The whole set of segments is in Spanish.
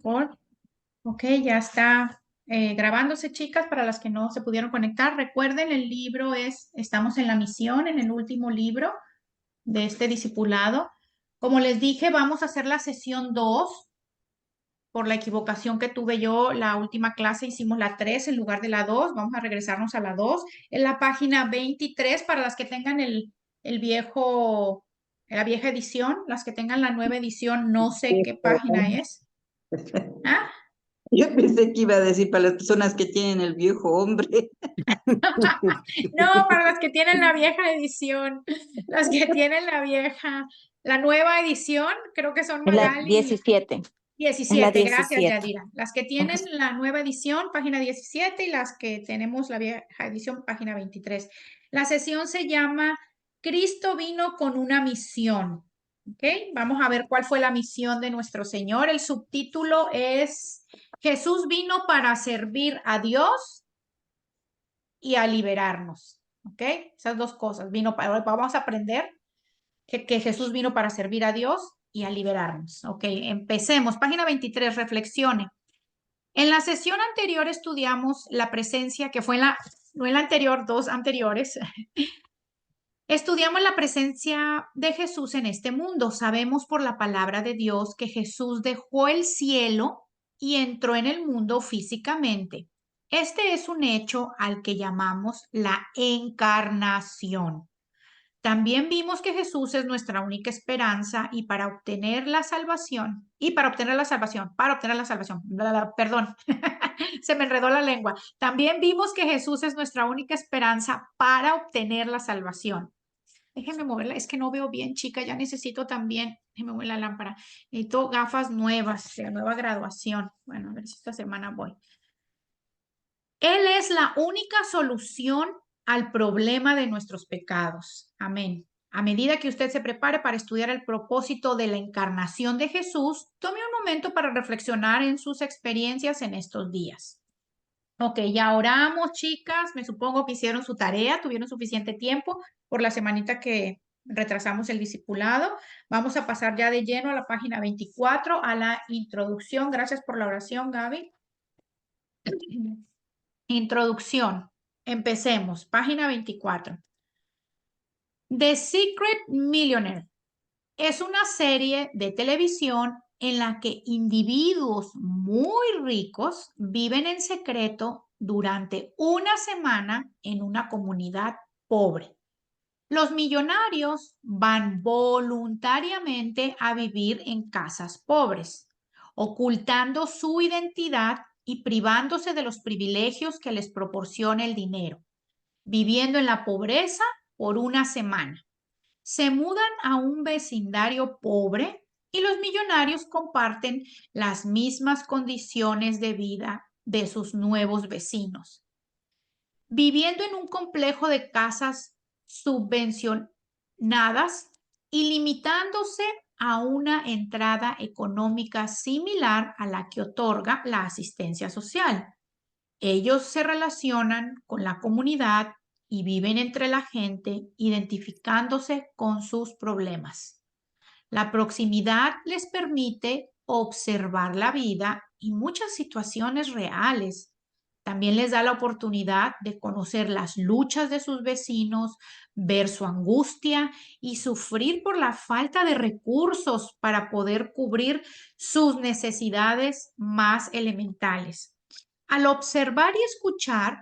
Nicole. Ok, ya está grabándose, chicas, para las que no se pudieron conectar. Recuerden, el libro Estamos en la misión, en el último libro de este discipulado. Como les dije, vamos a hacer la sesión 2 por la equivocación que tuve yo. La última clase hicimos la 3 en lugar de la 2. Vamos a regresarnos a la 2. En la página 23 para las que tengan el viejo, la vieja edición. Las que tengan la nueva edición, no sé qué Viejo página hombre. es. ¿Ah? Yo pensé que iba a decir para las personas que tienen el viejo hombre. No, para las que tienen la vieja edición, las que tienen la nueva edición, creo que son En la Magali 17. En la 17. Gracias, 17. Yadira. Las que Ok. tienen la nueva edición, página 17, y las que tenemos la vieja edición, página 23. La sesión se llama Cristo vino con una misión. ¿Ok? Vamos a ver cuál fue la misión de nuestro Señor. El subtítulo es Jesús vino para servir a Dios y a liberarnos. ¿Ok? Esas dos cosas. Vamos a aprender que Jesús vino para servir a Dios y a liberarnos. Ok, empecemos. Página 23, reflexione. En la sesión anterior estudiamos la presencia, que fue no en la anterior, dos anteriores. Estudiamos la presencia de Jesús en este mundo. Sabemos por la palabra de Dios que Jesús dejó el cielo y entró en el mundo físicamente. Este es un hecho al que llamamos la encarnación. También vimos que Jesús es nuestra única esperanza y para obtener la salvación, perdón, se me enredó la lengua. También vimos que Jesús es nuestra única esperanza para obtener la salvación. Déjenme moverla, es que no veo bien, chica, ya necesito también, déjenme mover la lámpara, necesito gafas nuevas, de nueva graduación. Bueno, a ver si esta semana voy. Él es la única solución al problema de nuestros pecados. Amén. A medida que usted se prepare para estudiar el propósito de la encarnación de Jesús, tome un momento para reflexionar en sus experiencias en estos días. Ok, ya oramos, chicas. Me supongo que hicieron su tarea, tuvieron suficiente tiempo por la semanita que retrasamos el discipulado. Vamos a pasar ya de lleno a la página 24, a la introducción. Gracias por la oración, Gaby. Introducción. Empecemos. Página 24. The Secret Millionaire es una serie de televisión en la que individuos muy ricos viven en secreto durante una semana en una comunidad pobre. Los millonarios van voluntariamente a vivir en casas pobres, ocultando su identidad y privándose de los privilegios que les proporciona el dinero, viviendo en la pobreza por una semana. Se mudan a un vecindario pobre y los millonarios comparten las mismas condiciones de vida de sus nuevos vecinos. Viviendo en un complejo de casas subvencionadas y limitándose a una entrada económica similar a la que otorga la asistencia social. Ellos se relacionan con la comunidad y viven entre la gente, identificándose con sus problemas. La proximidad les permite observar la vida y muchas situaciones reales. También les da la oportunidad de conocer las luchas de sus vecinos, ver su angustia y sufrir por la falta de recursos para poder cubrir sus necesidades más elementales. Al observar y escuchar,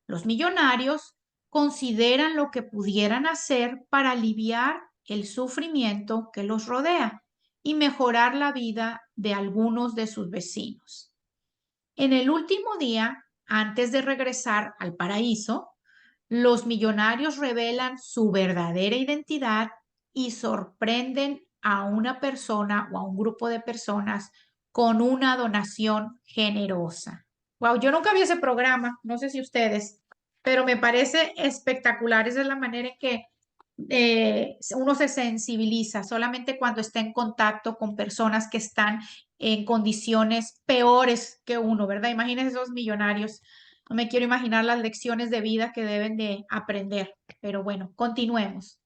los millonarios consideran lo que pudieran hacer para aliviar el sufrimiento que los rodea y mejorar la vida de algunos de sus vecinos. En el último día, antes de regresar al paraíso, los millonarios revelan su verdadera identidad y sorprenden a una persona o a un grupo de personas con una donación generosa. Wow, yo nunca vi ese programa, no sé si ustedes, pero me parece espectacular. Esa es la manera en que uno se sensibiliza solamente cuando está en contacto con personas que están en condiciones peores que uno, ¿verdad? Imagínense esos millonarios. No me quiero imaginar las lecciones de vida que deben de aprender, pero bueno, continuemos.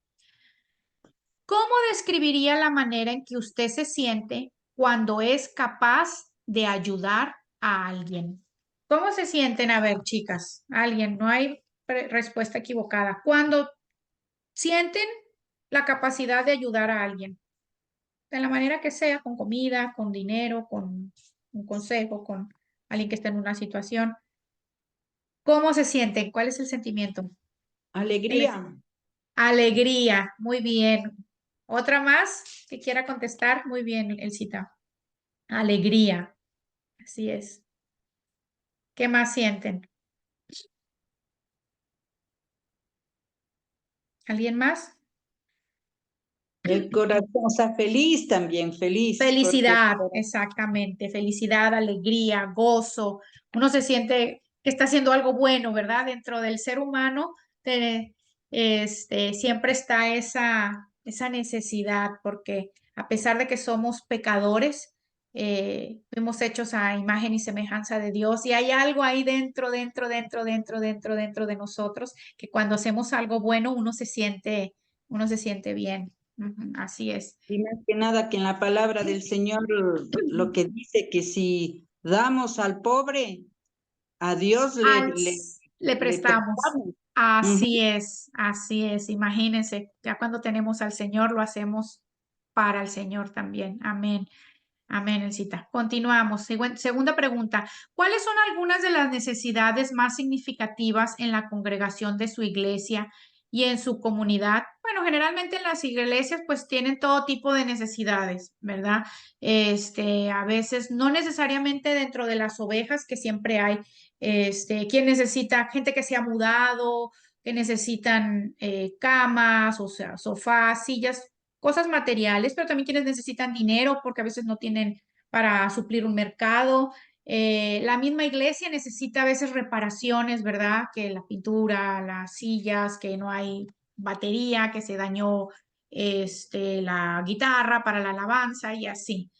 ¿Cómo describiría la manera en que usted se siente cuando es capaz de ayudar a alguien. ¿Cómo se sienten? A ver, chicas, alguien, no hay respuesta equivocada. Cuando sienten la capacidad de ayudar a alguien, de la manera que sea, con comida, con dinero, con un consejo, con alguien que esté en una situación, ¿cómo se sienten? ¿Cuál es el sentimiento? ¿Qué les- Alegría. Alegría, muy bien. ¿Otra más que quiera contestar? Muy bien, Elcita. Alegría, así es. ¿Qué más sienten? ¿Alguien más? El corazón, o sea, feliz también, feliz, porque Felicidad, exactamente. Felicidad, alegría, gozo. Uno se siente que está haciendo algo bueno, ¿verdad? Dentro del ser humano siempre está esa necesidad, porque a pesar de que somos pecadores, fuimos hechos a imagen y semejanza de Dios y hay algo ahí dentro de nosotros que cuando hacemos algo bueno uno se siente bien. Ujú, así es. y más que nada que en la palabra del Señor lo que dice que si damos al pobre, a Dios Al- le le prestamos. prestamos. Ujú. Así es, así es. Imagínense, ya cuando tenemos al Señor, lo hacemos para el Señor también. Amén. Amén, Elcita. Continuamos. Segunda pregunta. ¿Cuáles son algunas de las necesidades más significativas en la congregación de su iglesia y en su comunidad? Bueno, generalmente en las iglesias pues tienen todo tipo de necesidades, ¿verdad? A veces no necesariamente dentro de las ovejas que siempre hay, quien necesita gente que se ha mudado, que necesitan camas, o sea, sofás, sillas, cosas materiales, pero también quienes necesitan dinero porque a veces no tienen para suplir un mercado. La misma iglesia necesita a veces reparaciones, ¿verdad? Que la pintura, las sillas, que no hay batería, que se dañó la guitarra para la alabanza y así.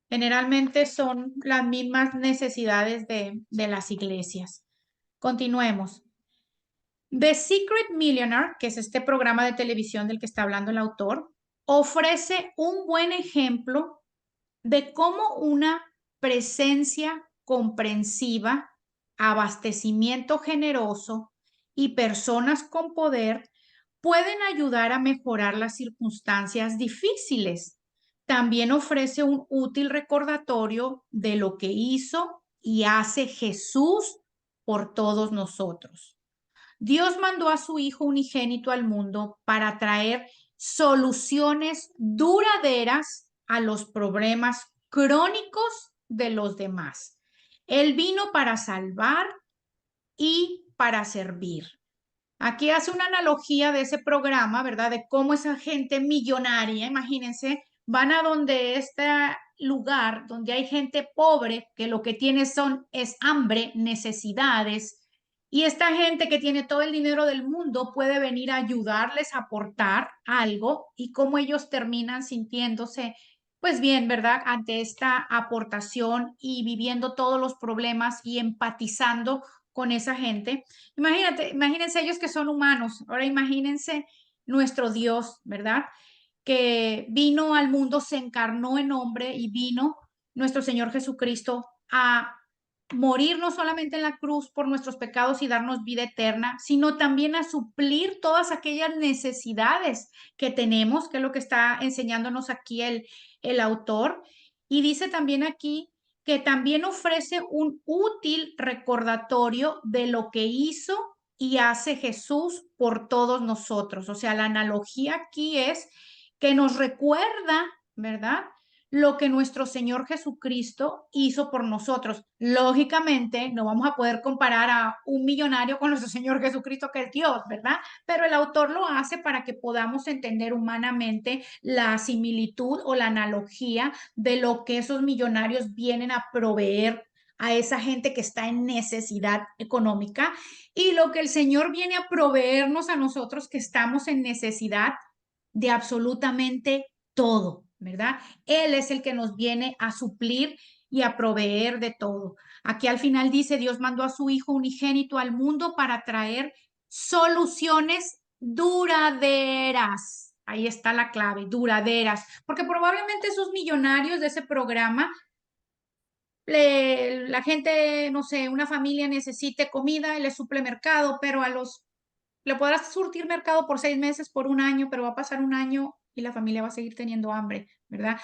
Generalmente son las mismas necesidades de las iglesias. Continuemos. The Secret Millionaire, que es este programa de televisión del que está hablando el autor, ofrece un buen ejemplo de cómo una presencia comprensiva, abastecimiento generoso y personas con poder pueden ayudar a mejorar las circunstancias difíciles. También ofrece un útil recordatorio de lo que hizo y hace Jesús por todos nosotros. Dios mandó a su Hijo unigénito al mundo para traer soluciones duraderas a los problemas crónicos de los demás. Él vino para salvar y para servir. Aquí hace una analogía de ese programa, ¿verdad? De cómo esa gente millonaria, imagínense, van a donde este lugar, donde hay gente pobre, que lo que tiene es hambre, necesidades, y esta gente que tiene todo el dinero del mundo puede venir a ayudarles a aportar algo y cómo ellos terminan sintiéndose, pues bien, ¿verdad? Ante esta aportación y viviendo todos los problemas y empatizando con esa gente. Imagínense ellos que son humanos. Ahora imagínense nuestro Dios, ¿verdad? Que vino al mundo, se encarnó en hombre y vino nuestro Señor Jesucristo a morir no solamente en la cruz por nuestros pecados y darnos vida eterna, sino también a suplir todas aquellas necesidades que tenemos, que es lo que está enseñándonos aquí el autor. Y dice también aquí que también ofrece un útil recordatorio de lo que hizo y hace Jesús por todos nosotros. O sea, la analogía aquí es que nos recuerda, ¿verdad? Lo que nuestro Señor Jesucristo hizo por nosotros. Lógicamente, no vamos a poder comparar a un millonario con nuestro Señor Jesucristo, que es Dios, ¿verdad? Pero el autor lo hace para que podamos entender humanamente la similitud o la analogía de lo que esos millonarios vienen a proveer a esa gente que está en necesidad económica y lo que el Señor viene a proveernos a nosotros que estamos en necesidad de absolutamente todo, ¿verdad? Él es el que nos viene a suplir y a proveer de todo. Aquí al final dice, Dios mandó a su Hijo unigénito al mundo para traer soluciones duraderas. Ahí está la clave, duraderas, porque probablemente esos millonarios de ese programa la gente, no sé, una familia necesite comida y le suple mercado, pero le podrás surtir mercado por 6 meses, por un año, pero va a pasar un año y la familia va a seguir teniendo hambre, ¿verdad?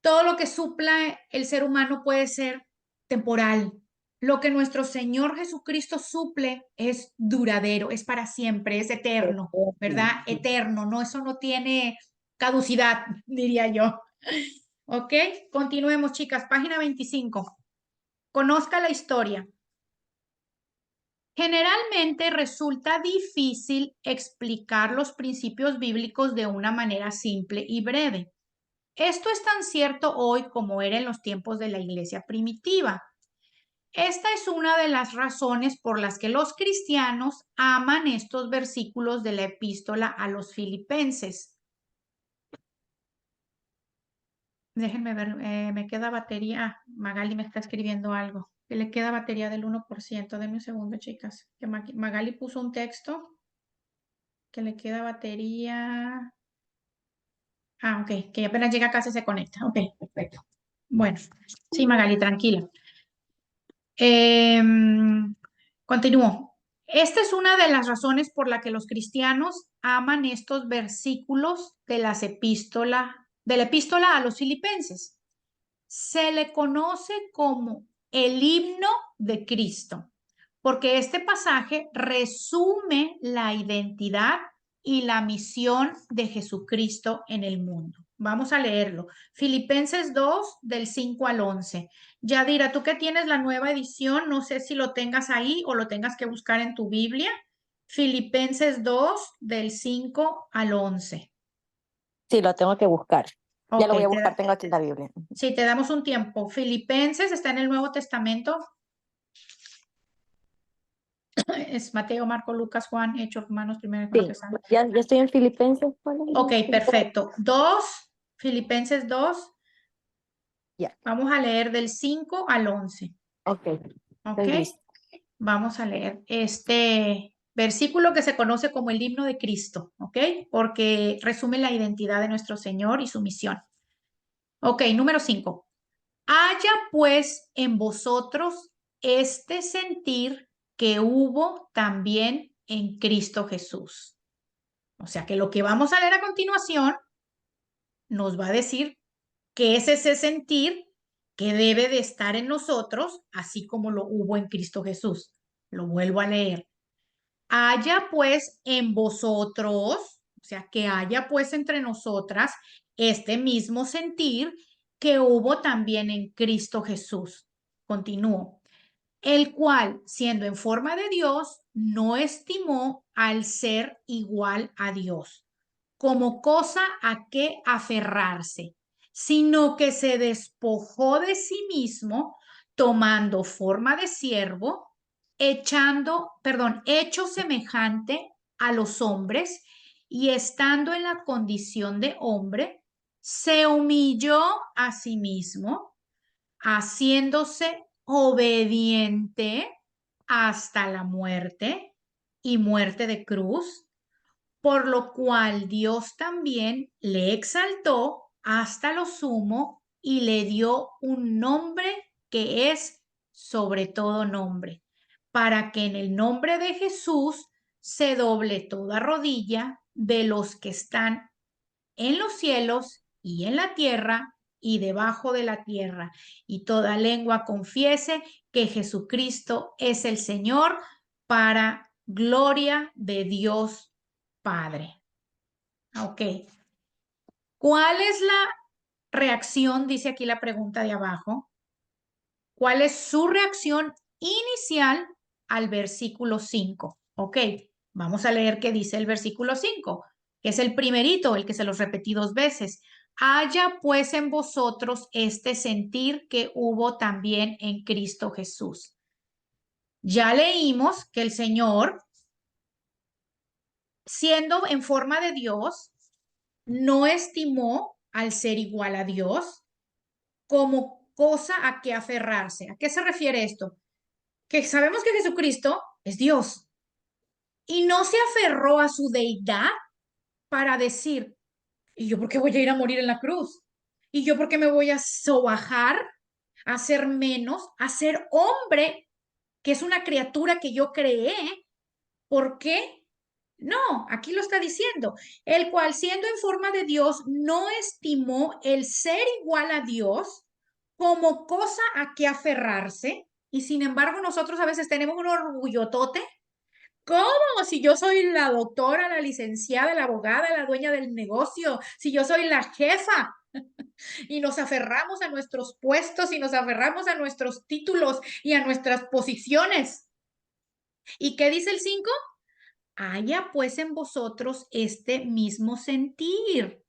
Todo lo que supla el ser humano puede ser temporal. Lo que nuestro Señor Jesucristo suple es duradero, es para siempre, es eterno, ¿verdad? Eterno, no, eso no tiene caducidad, diría yo. ¿Ok? Continuemos, chicas. Página 25. Conozca la historia. Generalmente resulta difícil explicar los principios bíblicos de una manera simple y breve. Esto es tan cierto hoy como era en los tiempos de la iglesia primitiva. Esta es una de las razones por las que los cristianos aman estos versículos de la epístola a los filipenses. Déjenme ver, me queda batería. Magali me está escribiendo algo. Que le queda batería del 1%. Denme un segundo, chicas. Que Magali puso un texto. Que le queda batería. Ah, ok. Que apenas llega a casa y se conecta. Ok, perfecto. Bueno, sí, Magali, tranquila. Continúo. Esta es una de las razones por la que los cristianos aman estos versículos de la epístola a los filipenses. Se le conoce como el himno de Cristo, porque este pasaje resume la identidad y la misión de Jesucristo en el mundo. Vamos a leerlo. Filipenses 2, del 5 al 11. Yadira, tú que tienes la nueva edición, no sé si lo tengas ahí o lo tengas que buscar en tu Biblia. Filipenses 2, del 5 al 11. Sí, lo tengo que buscar. Ya Ok, lo voy a buscar, tengo aquí la Biblia. sí, te damos un tiempo. Filipenses está en el Nuevo Testamento. Es Mateo, Marco, Lucas, Juan, Hechos, Romanos, Primera Sí, Corintios. ya estoy en Filipenses. ¿Cuál Ok, es? perfecto. Filipenses 2. Ya, Vamos a leer del 5 al 11. ok, Ok, estoy lista. vamos a leer este versículo que se conoce como el himno de Cristo, ¿ok? Porque resume la identidad de nuestro Señor y su misión. Ok, número 5. Haya pues en vosotros este sentir que hubo también en Cristo Jesús. O sea que lo que vamos a leer a continuación nos va a decir qué es ese sentir que debe de estar en nosotros, así como lo hubo en Cristo Jesús. Lo vuelvo a leer. Haya pues en vosotros, o sea, que haya pues entre nosotras este mismo sentir que hubo también en Cristo Jesús. Continúo. El cual, siendo en forma de Dios, no estimó al ser igual a Dios como cosa a que aferrarse, sino que se despojó de sí mismo, tomando forma de siervo, hecho semejante a los hombres y estando en la condición de hombre, se humilló a sí mismo, haciéndose obediente hasta la muerte y muerte de cruz, por lo cual Dios también le exaltó hasta lo sumo y le dio un nombre que es sobre todo nombre, para que en el nombre de Jesús se doble toda rodilla de los que están en los cielos y en la tierra y debajo de la tierra, y toda lengua confiese que Jesucristo es el Señor, para gloria de Dios Padre. Ok. ¿Cuál es la reacción? Dice aquí la pregunta de abajo. ¿Cuál es su reacción inicial al versículo 5? Ok, vamos a leer qué dice el versículo 5, que es el primerito, el que se los repetí 2 veces. Haya pues en vosotros este sentir que hubo también en Cristo Jesús. Ya leímos que el Señor, siendo en forma de Dios, no estimó al ser igual a Dios como cosa a que aferrarse. ¿A qué se refiere esto? Que sabemos que Jesucristo es Dios y no se aferró a su deidad para decir, ¿y yo por qué voy a ir a morir en la cruz? ¿Y yo por qué me voy a sobajar a ser menos, a ser hombre, que es una criatura que yo creé. ¿Por qué? No, aquí lo está diciendo, el cual siendo en forma de Dios no estimó el ser igual a Dios como cosa a que aferrarse, y sin embargo nosotros a veces tenemos un orgullotote. ¿Cómo? Si yo soy la doctora, la licenciada, la abogada, la dueña del negocio, si yo soy la jefa, y nos aferramos a nuestros puestos y nos aferramos a nuestros títulos y a nuestras posiciones. ¿Y qué dice el 5? Haya pues en vosotros este mismo sentir,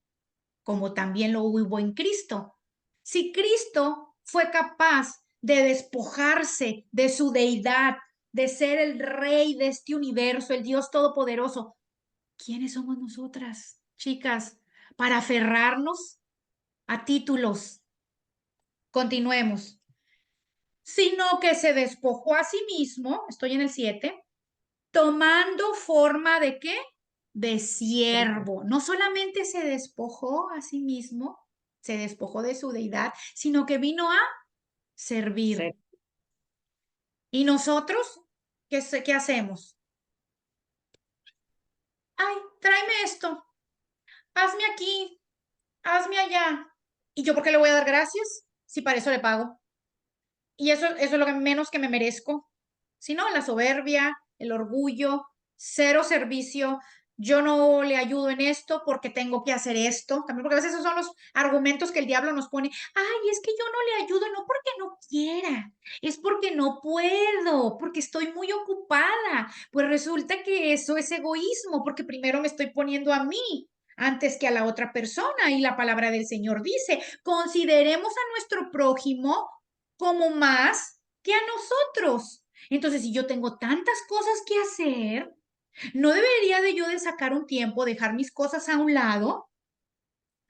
como también lo hubo en Cristo. Si Cristo fue capaz de despojarse de su deidad, de ser el rey de este universo, el Dios todopoderoso, ¿quiénes somos nosotras, chicas, para aferrarnos a títulos? Continuemos. Sino que se despojó a sí mismo, estoy en el 7, tomando forma de ¿qué? De siervo. No solamente se despojó a sí mismo, se despojó de su deidad, sino que vino a servir. Sí. ¿Y nosotros qué hacemos? Ay, tráeme esto, hazme aquí, hazme allá. ¿Y yo por qué le voy a dar gracias? Si para eso le pago. Y eso es lo que menos que me merezco. Si no, la soberbia, el orgullo, cero servicio. Yo no le ayudo en esto porque tengo que hacer esto. También porque a veces esos son los argumentos que el diablo nos pone. Ay, es que yo no le ayudo, no porque no quiera, es porque no puedo, porque estoy muy ocupada. Pues resulta que eso es egoísmo, porque primero me estoy poniendo a mí antes que a la otra persona. Y la palabra del Señor dice, consideremos a nuestro prójimo como más que a nosotros. Entonces, si yo tengo tantas cosas que hacer, ¿no debería de yo de sacar un tiempo, dejar mis cosas a un lado,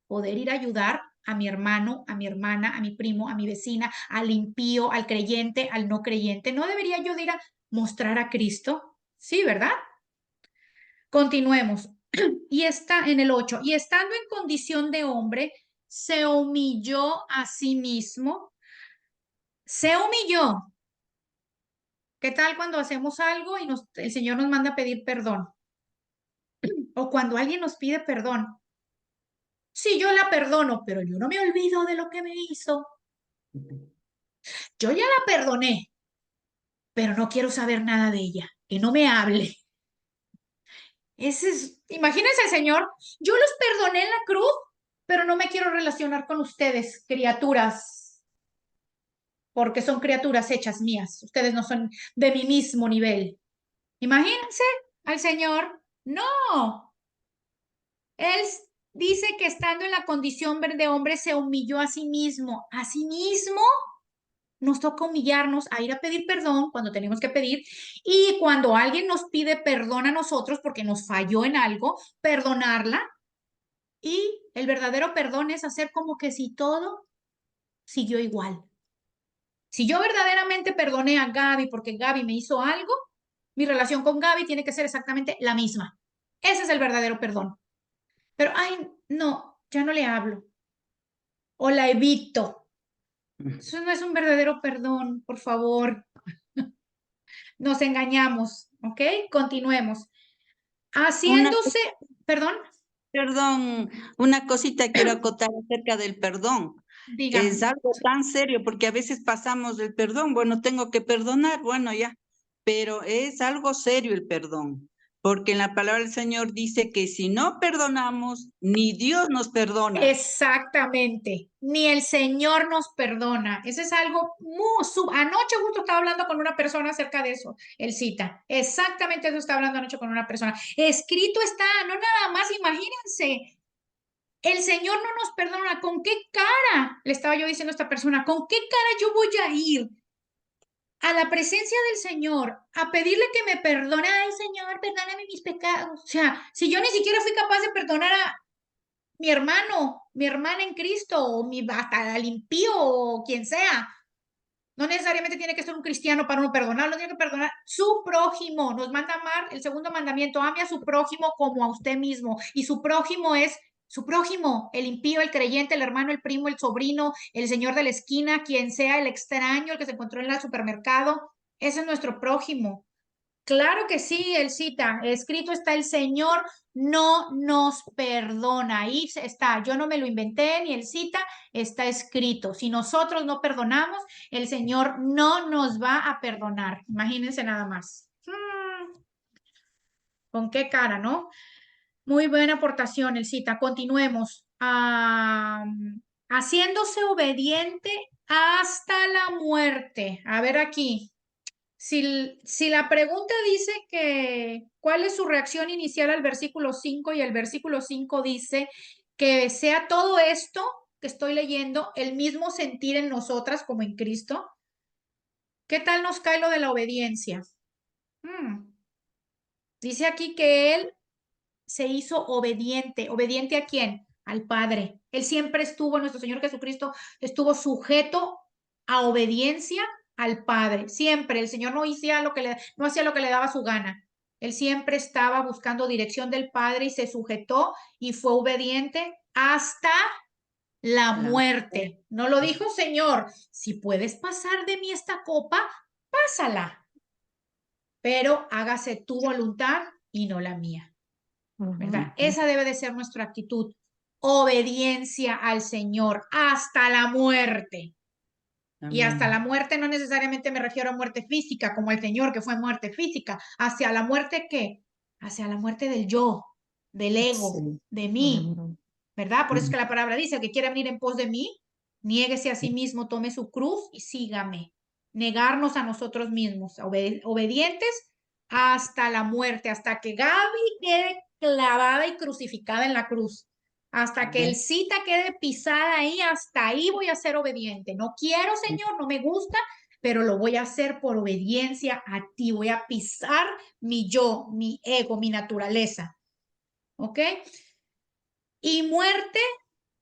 poder ir a ayudar a mi hermano, a mi hermana, a mi primo, a mi vecina, al impío, al creyente, al no creyente? ¿No debería yo de ir a mostrar a Cristo? Sí, ¿verdad? Continuemos. Y está en el 8. Y estando en condición de hombre, se humilló a sí mismo. Se humilló. ¿Qué tal cuando hacemos algo y el Señor nos manda a pedir perdón? O cuando alguien nos pide perdón. Sí, yo la perdono, pero yo no me olvido de lo que me hizo. Yo ya la perdoné, pero no quiero saber nada de ella. Que no me hable. Imagínense, Señor, yo los perdoné en la cruz, pero no me quiero relacionar con ustedes, criaturas, porque son criaturas hechas mías. Ustedes no son de mi mismo nivel. Imagínense al Señor. No. Él dice que estando en la condición de hombre se humilló a sí mismo. A sí mismo nos toca humillarnos a ir a pedir perdón cuando tenemos que pedir, y cuando alguien nos pide perdón a nosotros porque nos falló en algo, perdonarla. Y el verdadero perdón es hacer como que si todo siguió igual. Si yo verdaderamente perdoné a Gaby porque Gaby me hizo algo, mi relación con Gaby tiene que ser exactamente la misma. Ese es el verdadero perdón. Pero, ay, no, ya no le hablo o la evito. Eso no es un verdadero perdón, por favor. Nos engañamos, ¿ok? Continuemos. Una, Haciéndose, perdón, perdón, una cosita quiero acotar acerca del perdón. Es dígame. algo tan serio porque a veces pasamos del perdón, bueno, tengo que perdonar, bueno, ya, pero es algo serio el perdón, porque en la palabra del Señor dice que si no perdonamos, ni Dios nos perdona. Exactamente. Ni el Señor nos perdona. Eso es algo Anoche justo estaba hablando con una persona acerca de eso, el cita. Exactamente eso estaba hablando anoche con una persona. Escrito está, no nada más, imagínense. El Señor no nos perdona. ¿Con qué cara? Le estaba yo diciendo a esta persona, ¿con qué cara yo voy a ir a la presencia del Señor a pedirle que me perdone? Ay, Señor, perdóname mis pecados. O sea, si yo ni siquiera fui capaz de perdonar a mi hermano, mi hermana en Cristo, o hasta al impío, o quien sea. No necesariamente tiene que ser un cristiano para uno perdonarlo, tiene que perdonar su prójimo. Nos manda amar el segundo mandamiento: ame a su prójimo como a usted mismo. Y su prójimo es Su prójimo, el impío, el creyente, el hermano, el primo, el sobrino, el señor de la esquina, quien sea, el extraño, el que se encontró en el supermercado. Ese es nuestro prójimo. Claro que sí, él cita, escrito está: el Señor no nos perdona. Ahí está, yo no me lo inventé, ni él cita, está escrito. Si nosotros no perdonamos, el Señor no nos va a perdonar. Imagínense nada más. ¿Con qué cara, no? Muy buena aportación, el cita. Continuemos. Haciéndose obediente hasta la muerte. A ver aquí. Si la pregunta dice que cuál es su reacción inicial al versículo 5 y el versículo 5 dice que sea todo esto que estoy leyendo el mismo sentir en nosotras como en Cristo, ¿qué tal nos cae lo de la obediencia? Dice aquí que Él se hizo obediente. ¿Obediente a quién? Al Padre. Él siempre estuvo, nuestro Señor Jesucristo estuvo sujeto a obediencia al Padre. Siempre. El Señor no hacía no hacía lo que le daba su gana. Él siempre estaba buscando dirección del Padre y se sujetó y fue obediente hasta la muerte. No lo dijo, Señor, si puedes pasar de mí esta copa, pásala, pero hágase tu voluntad y no la mía. ¿Verdad? Esa debe de ser nuestra actitud. Obediencia al Señor hasta la muerte. Y hasta la muerte no necesariamente me refiero a muerte física, como el Señor que fue muerte física. ¿Hacia la muerte qué? Hacia la muerte del yo, del ego, de mí. ¿Verdad? Por eso es que la palabra dice: el que quiera venir en pos de mí, niéguese a sí mismo, tome su cruz y sígame. Negarnos a nosotros mismos, obedientes hasta la muerte, hasta que Gaby quede clavada y crucificada en la cruz. Hasta que el cita quede pisada ahí, hasta ahí voy a ser obediente. No quiero, Señor, no me gusta, pero lo voy a hacer por obediencia a ti. Voy a pisar mi yo, mi ego, mi naturaleza. ¿Ok? Y muerte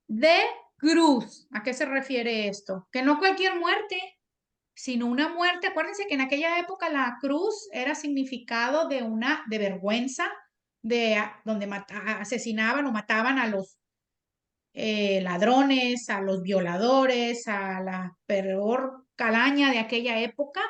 de cruz. ¿A qué se refiere esto? Que no cualquier muerte, sino una muerte. Acuérdense que en aquella época la cruz era significado de vergüenza, donde asesinaban o mataban a los ladrones, a los violadores, a la peor calaña de aquella época.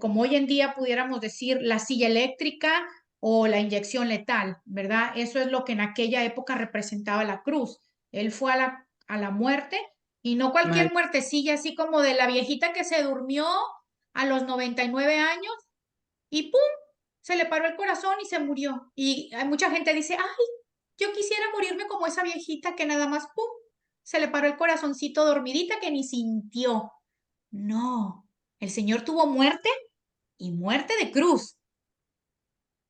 Como hoy en día pudiéramos decir la silla eléctrica o la inyección letal, ¿verdad? Eso es lo que en aquella época representaba la cruz. Él fue a la muerte, y no cualquier muertecilla, así como de la viejita que se durmió a los 99 años y ¡pum! Se le paró el corazón y se murió. Y hay mucha gente dice: ay, yo quisiera morirme como esa viejita que nada más, ¡pum!, se le paró el corazoncito, dormidita, que ni sintió. No, el Señor tuvo muerte, y muerte de cruz.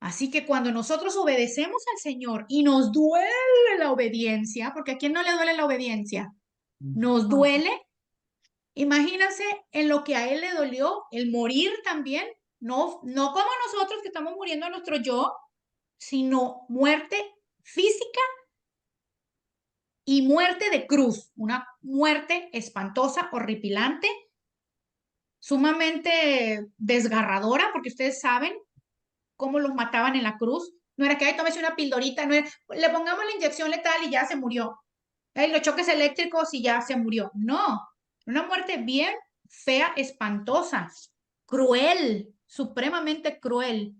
Así que cuando nosotros obedecemos al Señor y nos duele la obediencia, porque ¿a quién no le duele la obediencia? Nos duele. Imagínense en lo que a Él le dolió, el morir también. No, no como nosotros que estamos muriendo a nuestro yo, sino muerte física y muerte de cruz, una muerte espantosa, horripilante, sumamente desgarradora, porque ustedes saben cómo los mataban en la cruz. No era que, ay, tómese una pildorita, no era, le pongamos la inyección letal y ya se murió. Los choques eléctricos y ya se murió. No, una muerte bien fea, espantosa, cruel, supremamente cruel.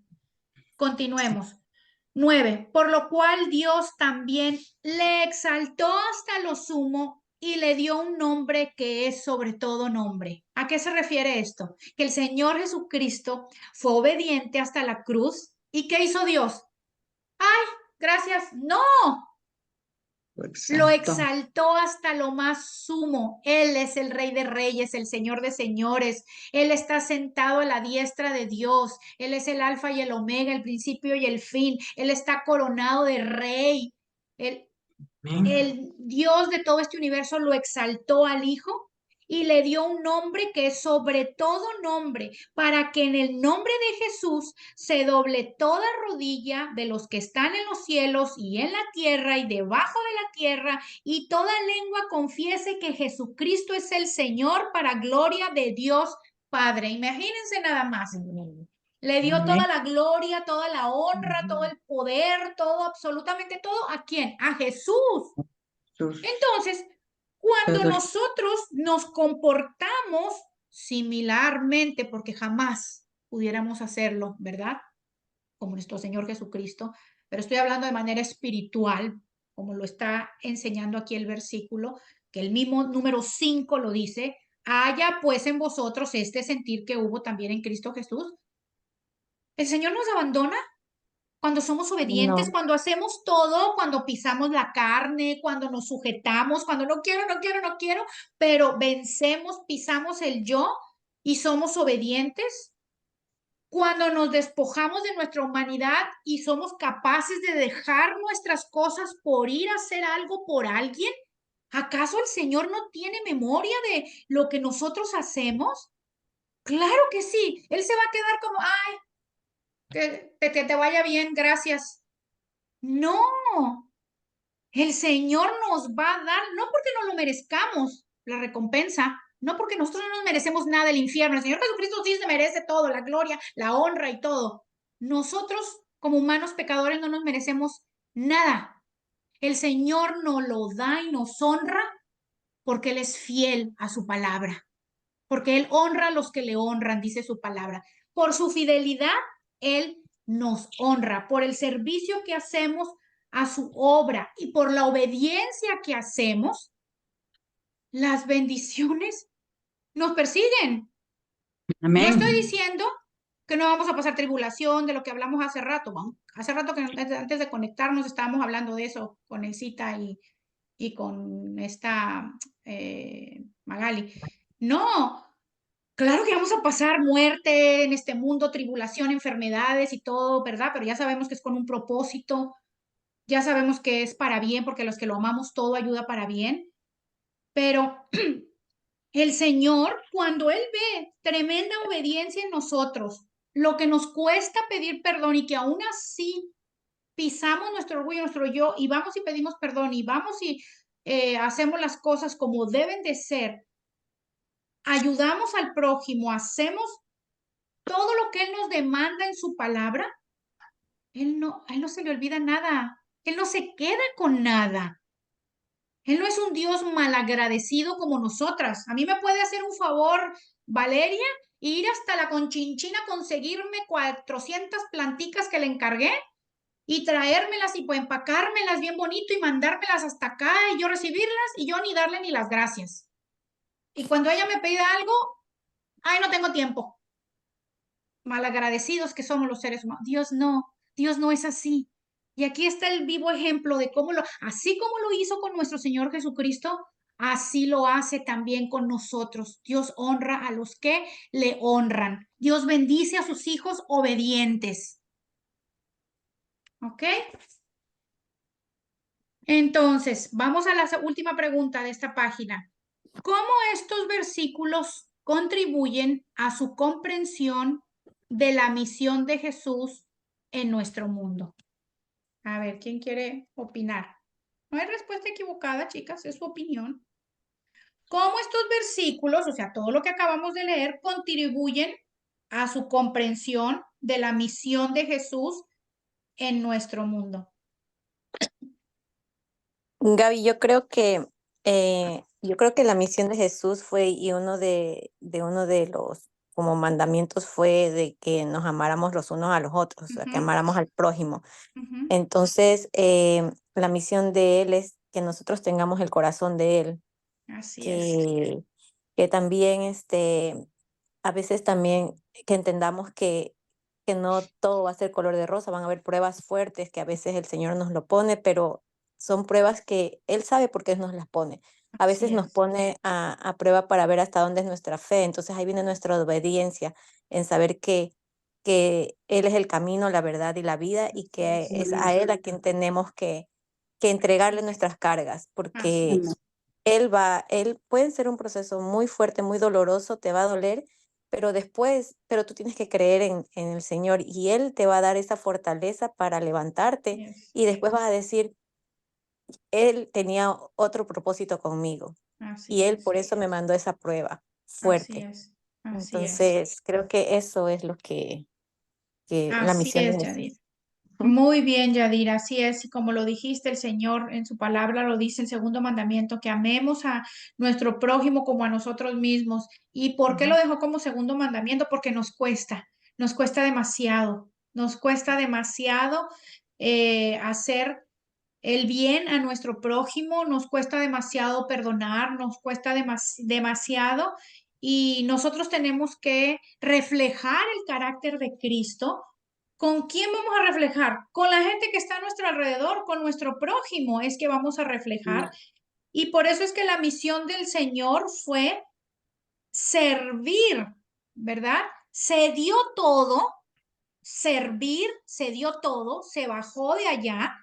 Continuemos. 9. Por lo cual Dios también le exaltó hasta lo sumo y le dio un nombre que es sobre todo nombre. ¿A qué se refiere esto? Que el Señor Jesucristo fue obediente hasta la cruz. ¿Y qué hizo Dios? ¡Ay, gracias! ¡No! Lo exaltó hasta lo más sumo. Él es el Rey de Reyes, el Señor de Señores. Él está sentado a la diestra de Dios. Él es el Alfa y el Omega, el principio y el fin. Él está coronado de Rey. El Dios de todo este universo lo exaltó al Hijo y le dio un nombre que es sobre todo nombre, para que en el nombre de Jesús se doble toda rodilla de los que están en los cielos y en la tierra y debajo de la tierra, y toda lengua confiese que Jesucristo es el Señor, para gloria de Dios Padre. Imagínense nada más. Le dio Amén. toda la gloria, toda la honra, Ujú. todo el poder, todo, absolutamente todo. ¿A quién? A Jesús. Sus- Entonces, cuando todo el- nosotros nos comportamos similarmente, porque jamás pudiéramos hacerlo, ¿verdad? Como nuestro Señor Jesucristo, pero estoy hablando de manera espiritual, como lo está enseñando aquí el versículo, que el mismo número 5 lo dice, haya pues en vosotros este sentir que hubo también en Cristo Jesús. El Señor nos abandona cuando somos obedientes, No, cuando hacemos todo, cuando pisamos la carne, cuando nos sujetamos, cuando no quiero, no quiero, no quiero, pero vencemos, pisamos el yo y somos obedientes. Cuando nos despojamos de nuestra humanidad y somos capaces de dejar nuestras cosas por ir a hacer algo por alguien, ¿acaso el Señor no tiene memoria de lo que nosotros hacemos? Claro que sí. Él se va a quedar como, ay, que te vaya bien, gracias. No, el Señor nos va a dar, no porque no lo merezcamos, la recompensa, no porque nosotros no nos merecemos nada del infierno. El Señor Jesucristo sí se merece todo, la gloria, la honra y todo. Nosotros, como humanos pecadores, no nos merecemos nada. El Señor nos lo da y nos honra porque Él es fiel a su palabra, porque Él honra a los que le honran, dice su palabra. Por su fidelidad, Él nos honra, por el servicio que hacemos a su obra y por la obediencia que hacemos, las bendiciones nos persiguen. No estoy Amén. diciendo que no vamos a pasar tribulación, de lo que hablamos hace rato. ¿No? Hace rato que antes de conectarnos estábamos hablando de eso con el Cita y con esta Magali. No, claro que vamos a pasar muerte en este mundo, tribulación, enfermedades y todo, ¿verdad? Pero ya sabemos que es con un propósito, ya sabemos que es para bien, porque los que lo amamos todo ayuda para bien. Pero el Señor, cuando Él ve tremenda obediencia en nosotros, lo que nos cuesta pedir perdón y que aún así pisamos nuestro orgullo, nuestro yo, y vamos y pedimos perdón y vamos y hacemos las cosas como deben de ser, ayudamos al prójimo, hacemos todo lo que Él nos demanda en su palabra, a Él no se le olvida nada. Él no se queda con nada. Él no es un Dios malagradecido como nosotras. A mí me puede hacer un favor, Valeria, e ir hasta la Conchinchina a conseguirme 400 planticas que le encargué y traérmelas y pues empacármelas bien bonito y mandármelas hasta acá y yo recibirlas y yo ni darle ni las gracias. Y cuando ella me pida algo, ay, no tengo tiempo. Malagradecidos que somos los seres humanos. Dios no es así. Y aquí está el vivo ejemplo de cómo así como lo hizo con nuestro Señor Jesucristo, así lo hace también con nosotros. Dios honra a los que le honran. Dios bendice a sus hijos obedientes. ¿Ok? Entonces, vamos a la última pregunta de esta página. ¿Cómo estos versículos contribuyen a su comprensión de la misión de Jesús en nuestro mundo? A ver, ¿quién quiere opinar? No hay respuesta equivocada, chicas, es su opinión. ¿Cómo estos versículos, o sea, todo lo que acabamos de leer, contribuyen a su comprensión de la misión de Jesús en nuestro mundo? Gaby, yo creo que la misión de Jesús fue y uno de los como mandamientos fue de que nos amáramos los unos a los otros, o sea, que Ujú, amáramos al prójimo. ujú. Entonces, la misión de Él es que nosotros tengamos el corazón de Él, Así es. que, que también a veces también que entendamos que no todo va a ser color de rosa, van a haber pruebas fuertes que a veces el Señor nos lo pone, pero son pruebas que Él sabe por qué nos las pone. A veces Así nos es. pone a prueba para ver hasta dónde es nuestra fe, entonces ahí viene nuestra obediencia en saber que Él es el camino, la verdad y la vida y que Así es es. a Él a quien tenemos que entregarle nuestras cargas, Así porque es. Él puede ser un proceso muy fuerte, muy doloroso, te va a doler, pero después, pero tú tienes que creer en el Señor y Él te va a dar esa fortaleza para levantarte Así es. y después vas a decir, Él tenía otro propósito conmigo y Así Él es. por eso me mandó esa prueba Así fuerte. es. Así es. Entonces, creo que eso es lo que que la Así misión de es, Jesús. Yadira. Muy bien, Yadira, así es, y como lo dijiste, el Señor en su palabra lo dice el segundo mandamiento, que amemos a nuestro prójimo como a nosotros mismos. ¿Y por qué lo dejó como segundo mandamiento? Porque nos cuesta demasiado, hacer el bien a nuestro prójimo, nos cuesta demasiado perdonar, nos cuesta demasiado, y nosotros tenemos que reflejar el carácter de Cristo. ¿Con quién vamos a reflejar? Con la gente que está a nuestro alrededor, con nuestro prójimo es que vamos a reflejar. Y por eso es que la misión del Señor fue servir, ¿verdad? Se dio todo, servir, se dio todo, se bajó de allá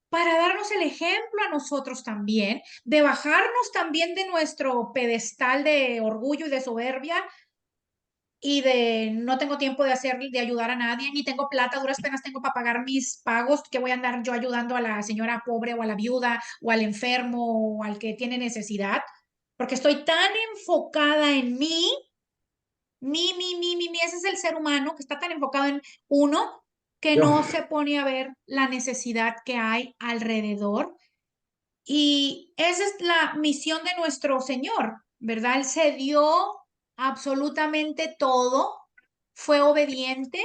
para darnos el ejemplo a nosotros también, de bajarnos también de nuestro pedestal de orgullo y de soberbia y de no tengo tiempo de ayudar a nadie, ni tengo plata, a duras penas tengo para pagar mis pagos, que voy a andar yo ayudando a la señora pobre o a la viuda o al enfermo o al que tiene necesidad, porque estoy tan enfocada en ese es el ser humano que está tan enfocado en uno que no se pone a ver la necesidad que hay alrededor. Y esa es la misión de nuestro Señor, ¿verdad? Él se dio absolutamente todo, fue obediente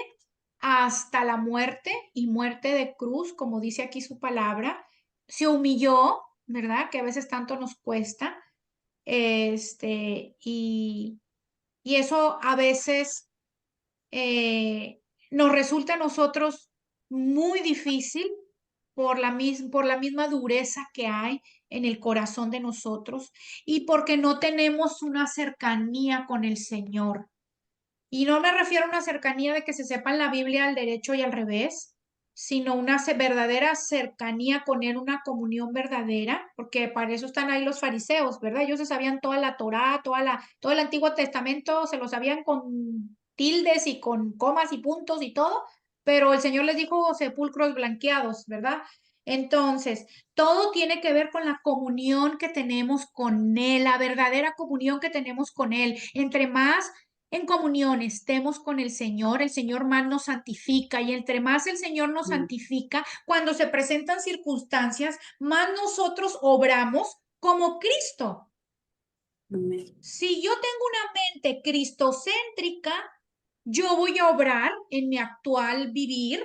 hasta la muerte y muerte de cruz, como dice aquí su palabra, se humilló, ¿verdad? Que a veces tanto nos cuesta, y eso a veces eh, nos resulta a nosotros muy difícil por la misma dureza que hay en el corazón de nosotros y porque no tenemos una cercanía con el Señor. Y no me refiero a una cercanía de que se sepa en la Biblia al derecho y al revés, sino una verdadera cercanía con Él, una comunión verdadera, porque para eso están ahí los fariseos, ¿verdad? Ellos se sabían toda la Torá, todo el Antiguo Testamento, se lo sabían con tildes y con comas y puntos y todo, pero el Señor les dijo sepulcros blanqueados, ¿verdad? Entonces, todo tiene que ver con la comunión que tenemos con Él, la verdadera comunión que tenemos con Él. Entre más en comunión estemos con el Señor más nos santifica y entre más el Señor nos santifica, cuando se presentan circunstancias, más nosotros obramos como Cristo. Si yo tengo una mente cristocéntrica, yo voy a obrar en mi actual vivir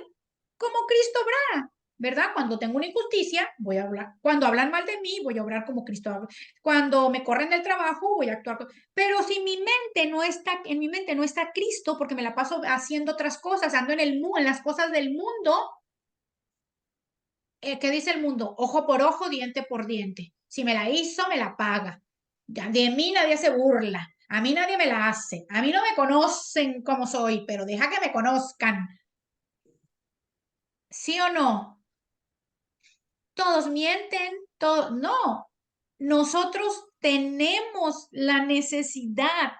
como Cristo obra, ¿verdad? Cuando tengo una injusticia, voy a hablar. Cuando hablan mal de mí, voy a obrar como Cristo habla. Cuando me corren del trabajo, voy a actuar. Pero si mi mente no está, en mi mente no está Cristo, porque me la paso haciendo otras cosas, ando en las cosas del mundo, ¿qué dice el mundo? Ojo por ojo, diente por diente. Si me la hizo, me la paga. De mí nadie se burla. A mí nadie me la hace. A mí no me conocen como soy, pero deja que me conozcan. ¿Sí o no? Todos mienten, todos. No. Nosotros tenemos la necesidad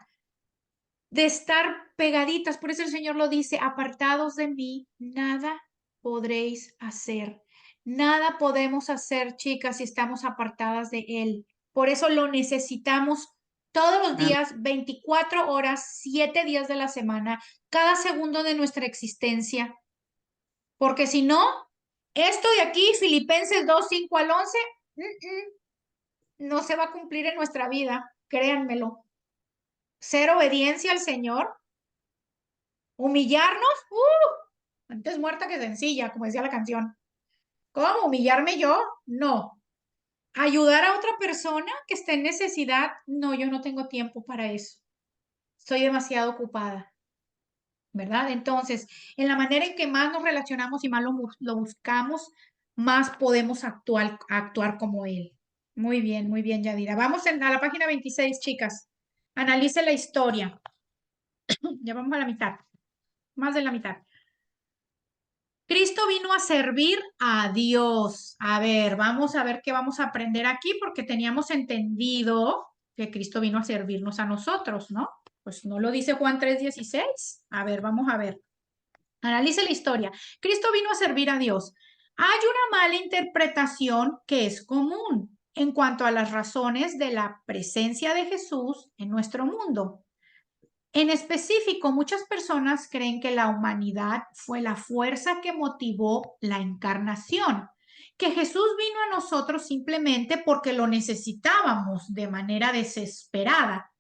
de estar pegaditas. Por eso el Señor lo dice, apartados de mí, nada podréis hacer. Nada podemos hacer, chicas, si estamos apartadas de Él. Por eso lo necesitamos todos los días, 24 horas, 7 días de la semana, cada segundo de nuestra existencia. Porque si no, esto de aquí, Filipenses 2, 5 al 11, no se va a cumplir en nuestra vida, créanmelo. Ser obediencia al Señor, humillarnos, antes muerta que sencilla, como decía la canción. ¿Cómo? ¿Humillarme yo? No. ¿Ayudar a otra persona que esté en necesidad? No, yo no tengo tiempo para eso. Estoy demasiado ocupada, ¿verdad? Entonces, en la manera en que más nos relacionamos y más lo buscamos, más podemos actuar como Él. Muy bien, Yadira. Vamos a la página 26, chicas. Analice la historia. Ya vamos a la mitad, más de la mitad. Cristo vino a servir a Dios. A ver qué vamos a aprender aquí, porque teníamos entendido que Cristo vino a servirnos a nosotros, ¿no? Pues no lo dice Juan 3:16. A ver, vamos a ver. Analice la historia. Cristo vino a servir a Dios. Hay una mala interpretación que es común en cuanto a las razones de la presencia de Jesús en nuestro mundo. En específico, muchas personas creen que la humanidad fue la fuerza que motivó la encarnación, que Jesús vino a nosotros simplemente porque lo necesitábamos de manera desesperada.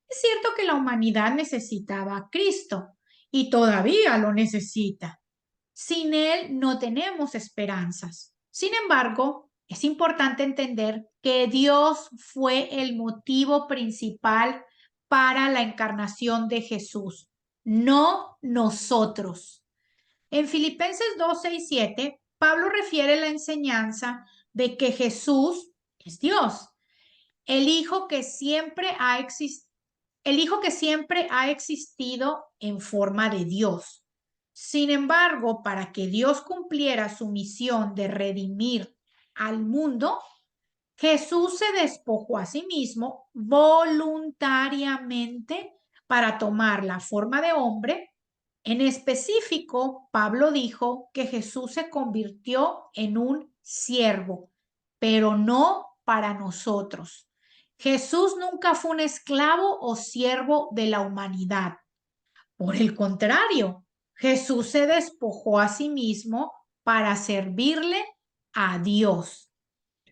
Es cierto que la humanidad necesitaba a Cristo y todavía lo necesita. Sin Él no tenemos esperanzas. Sin embargo, es importante entender que Dios fue el motivo principal para la encarnación de Jesús, no nosotros. En Filipenses 2, 6, 7, Pablo refiere la enseñanza de que Jesús es Dios, el Hijo que siempre ha existido, el Hijo que siempre ha existido en forma de Dios. Sin embargo, para que Dios cumpliera su misión de redimir al mundo, Jesús se despojó a sí mismo voluntariamente para tomar la forma de hombre. En específico, Pablo dijo que Jesús se convirtió en un siervo, pero no para nosotros. Jesús nunca fue un esclavo o siervo de la humanidad. Por el contrario, Jesús se despojó a sí mismo para servirle a Dios.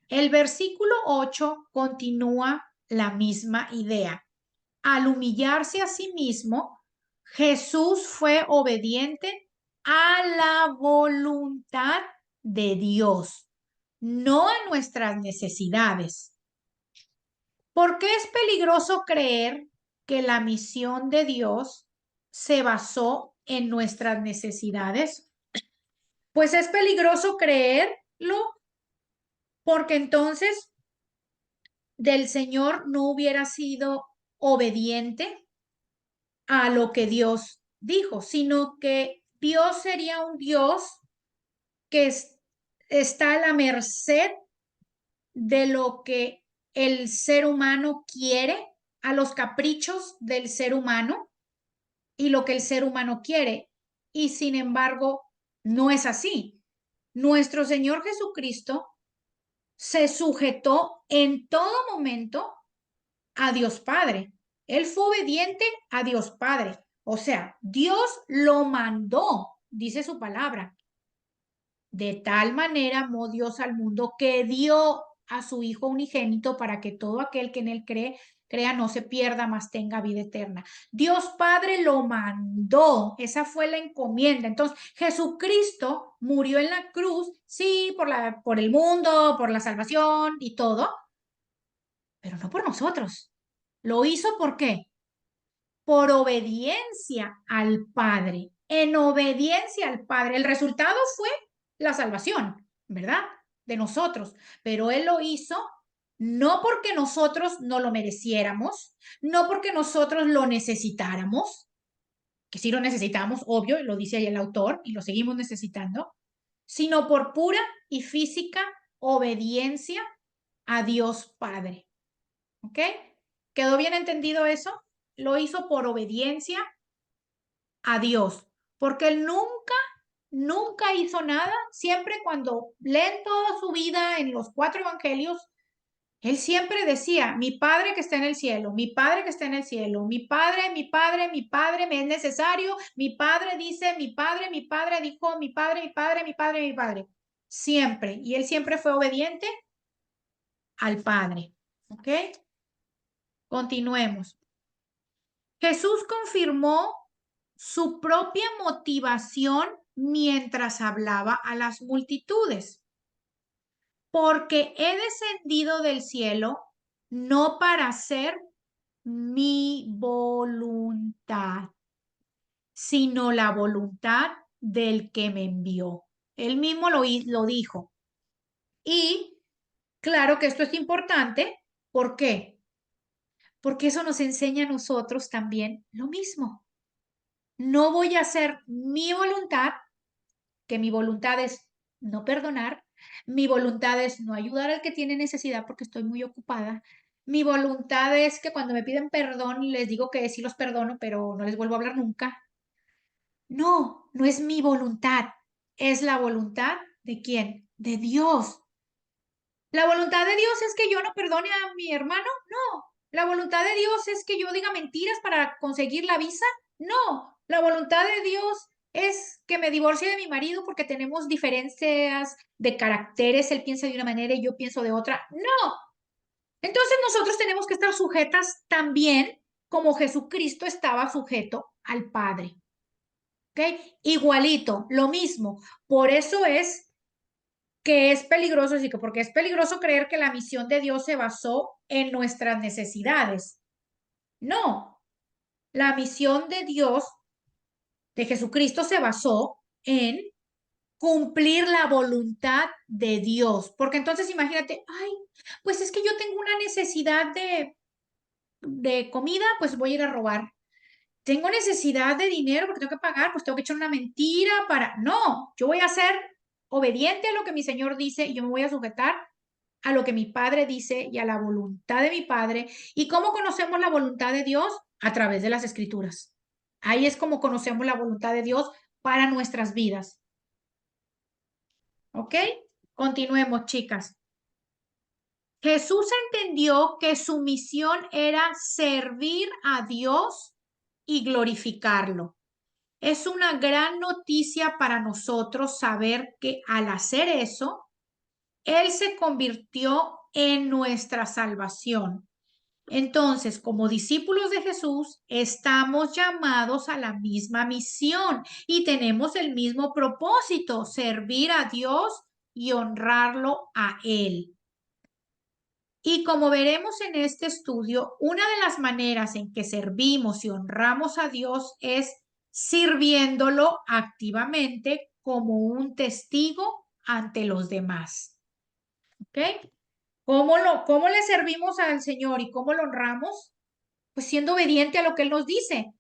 El versículo 8 continúa la misma idea. Al humillarse a sí mismo, Jesús fue obediente a la voluntad de Dios, no a nuestras necesidades. ¿Por qué es peligroso creer que la misión de Dios se basó en nuestras necesidades? Pues es peligroso creerlo porque entonces del Señor no hubiera sido obediente a lo que Dios dijo, sino que Dios sería un Dios que está a la merced de lo que el ser humano quiere, a los caprichos del ser humano y lo que el ser humano quiere. Y sin embargo, no es así. Nuestro Señor Jesucristo se sujetó en todo momento a Dios Padre. Él fue obediente a Dios Padre. O sea, Dios lo mandó, dice su palabra. De tal manera amó Dios al mundo que dio a su Hijo unigénito para que todo aquel que en él crea no se pierda, mas tenga vida eterna. Dios Padre lo mandó, esa fue la encomienda. Entonces, Jesucristo murió en la cruz, sí, por el mundo, por la salvación y todo, pero no por nosotros. ¿Lo hizo por qué? Por obediencia al Padre, en obediencia al Padre. El resultado fue la salvación, ¿verdad? De nosotros, pero Él lo hizo no porque nosotros no lo mereciéramos, no porque nosotros lo necesitáramos, que sí lo necesitamos, obvio, lo dice ahí el autor, y lo seguimos necesitando, sino por pura y física obediencia a Dios Padre. ¿Ok? ¿Quedó bien entendido eso? Lo hizo por obediencia a Dios, porque Él nunca hizo nada. Siempre cuando leen toda su vida en los 4 evangelios, Él siempre decía, mi Padre que está en el cielo, mi Padre que está en el cielo, mi Padre, mi Padre, mi Padre, me es necesario, mi Padre dice, mi Padre dijo, mi Padre, mi Padre, mi Padre, mi Padre. Siempre. Y Él siempre fue obediente al Padre. ¿Ok? Continuemos. Jesús confirmó su propia motivación mientras hablaba a las multitudes, porque he descendido del cielo no para hacer mi voluntad, sino la voluntad del que me envió. Él mismo lo dijo. Y claro que esto es importante. ¿Por qué? Porque eso nos enseña a nosotros también lo mismo. No voy a hacer mi voluntad, que mi voluntad es no perdonar, mi voluntad es no ayudar al que tiene necesidad porque estoy muy ocupada, mi voluntad es que cuando me piden perdón les digo que sí los perdono, pero no les vuelvo a hablar nunca. No, no es mi voluntad, es la voluntad ¿de quién? De Dios. ¿La voluntad de Dios es que yo no perdone a mi hermano? No, ¿La voluntad de Dios es que yo diga mentiras para conseguir la visa? No, la voluntad de Dios es que me divorcie de mi marido porque tenemos diferencias de caracteres, él piensa de una manera y yo pienso de otra. No, entonces nosotros tenemos que estar sujetas también como Jesucristo estaba sujeto al Padre. ¿Ok? Igualito, lo mismo. Por eso es que es peligroso, así que porque es peligroso creer que la misión de Dios se basó en nuestras necesidades. No, la misión de Dios, de Jesucristo, se basó en cumplir la voluntad de Dios. Porque entonces imagínate, ay, pues es que yo tengo una necesidad de comida, pues voy a ir a robar. Tengo necesidad de dinero porque tengo que pagar, pues tengo que echar una mentira para... No, yo voy a ser obediente a lo que mi Señor dice y yo me voy a sujetar a lo que mi Padre dice y a la voluntad de mi Padre. ¿Y cómo conocemos la voluntad de Dios? A través de las Escrituras. Ahí es como conocemos la voluntad de Dios para nuestras vidas. ¿Ok? Continuemos, chicas. Jesús entendió que su misión era servir a Dios y glorificarlo. Es una gran noticia para nosotros saber que al hacer eso, Él se convirtió en nuestra salvación. Entonces, como discípulos de Jesús, estamos llamados a la misma misión y tenemos el mismo propósito, servir a Dios y honrarlo a Él. Y como veremos en este estudio, una de las maneras en que servimos y honramos a Dios es sirviéndolo activamente como un testigo ante los demás. ¿Ok? ¿Cómo le servimos al Señor y cómo lo honramos? Pues siendo obediente a lo que Él nos dice,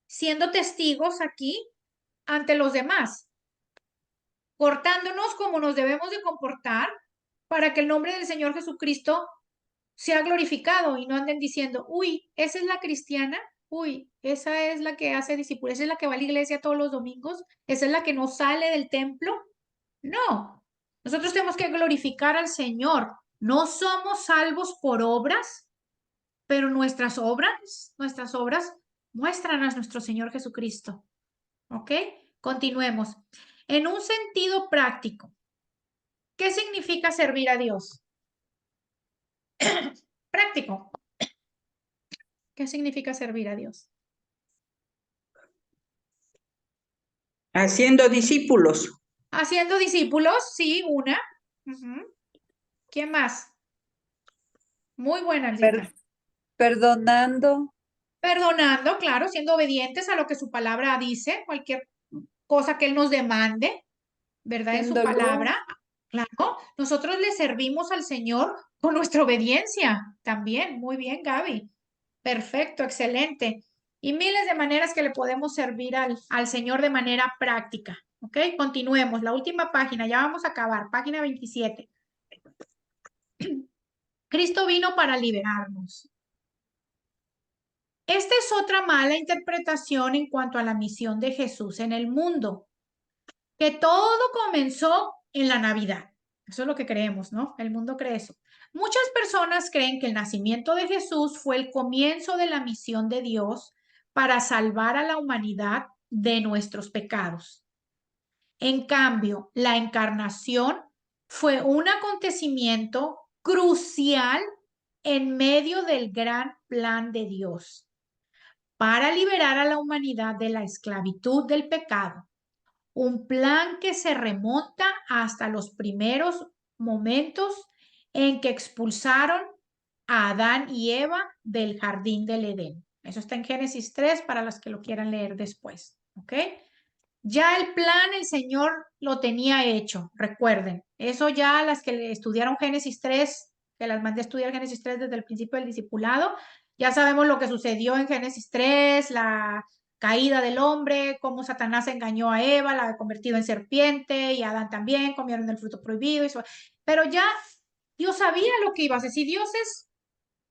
siendo testigos aquí ante los demás, portándonos como nos debemos de comportar para que el nombre del Señor Jesucristo sea glorificado y no anden diciendo, uy, esa es la cristiana, uy, esa es la que hace discípulos, esa es la que va a la iglesia todos los domingos, esa es la que no sale del templo. No, nosotros tenemos que glorificar al Señor. No somos salvos por obras, pero nuestras obras muestran a nuestro Señor Jesucristo. ¿Ok? Continuemos. En un sentido práctico, ¿qué significa servir a Dios? Práctico. ¿Qué significa servir a Dios? Haciendo discípulos. Haciendo discípulos, sí, una. Ujú. ¿Quién más? Muy buena, Alcita. Perdonando, Perdonando, claro, siendo obedientes a lo que su palabra dice, cualquier cosa que Él nos demande, ¿verdad? En su siendo luz, palabra. Claro, nosotros le servimos al Señor con nuestra obediencia también. Muy bien, Gaby. Perfecto, excelente. Y miles de maneras que le podemos servir al Señor de manera práctica. ¿Ok? Continuemos. La última página, ya vamos a acabar. Página 27. Cristo vino para liberarnos. Esta es otra mala interpretación en cuanto a la misión de Jesús en el mundo, que todo comenzó en la Navidad. Eso es lo que creemos, ¿no? El mundo cree eso. Muchas personas creen que el nacimiento de Jesús fue el comienzo de la misión de Dios para salvar a la humanidad de nuestros pecados. En cambio, la encarnación fue un acontecimiento crucial en medio del gran plan de Dios para liberar a la humanidad de la esclavitud del pecado. Un plan que se remonta hasta los primeros momentos en que expulsaron a Adán y Eva del jardín del Edén. Eso está en Génesis 3 para los que lo quieran leer después. ¿Ok? Ya el plan el Señor lo tenía hecho, recuerden. Eso ya las que estudiaron Génesis 3, que las mandé a estudiar Génesis 3 desde el principio del discipulado, ya sabemos lo que sucedió en Génesis 3, la caída del hombre, cómo Satanás engañó a Eva, la ha convertido en serpiente y Adán también, comieron del fruto prohibido. Pero ya Dios sabía lo que iba a hacer. Si Dios es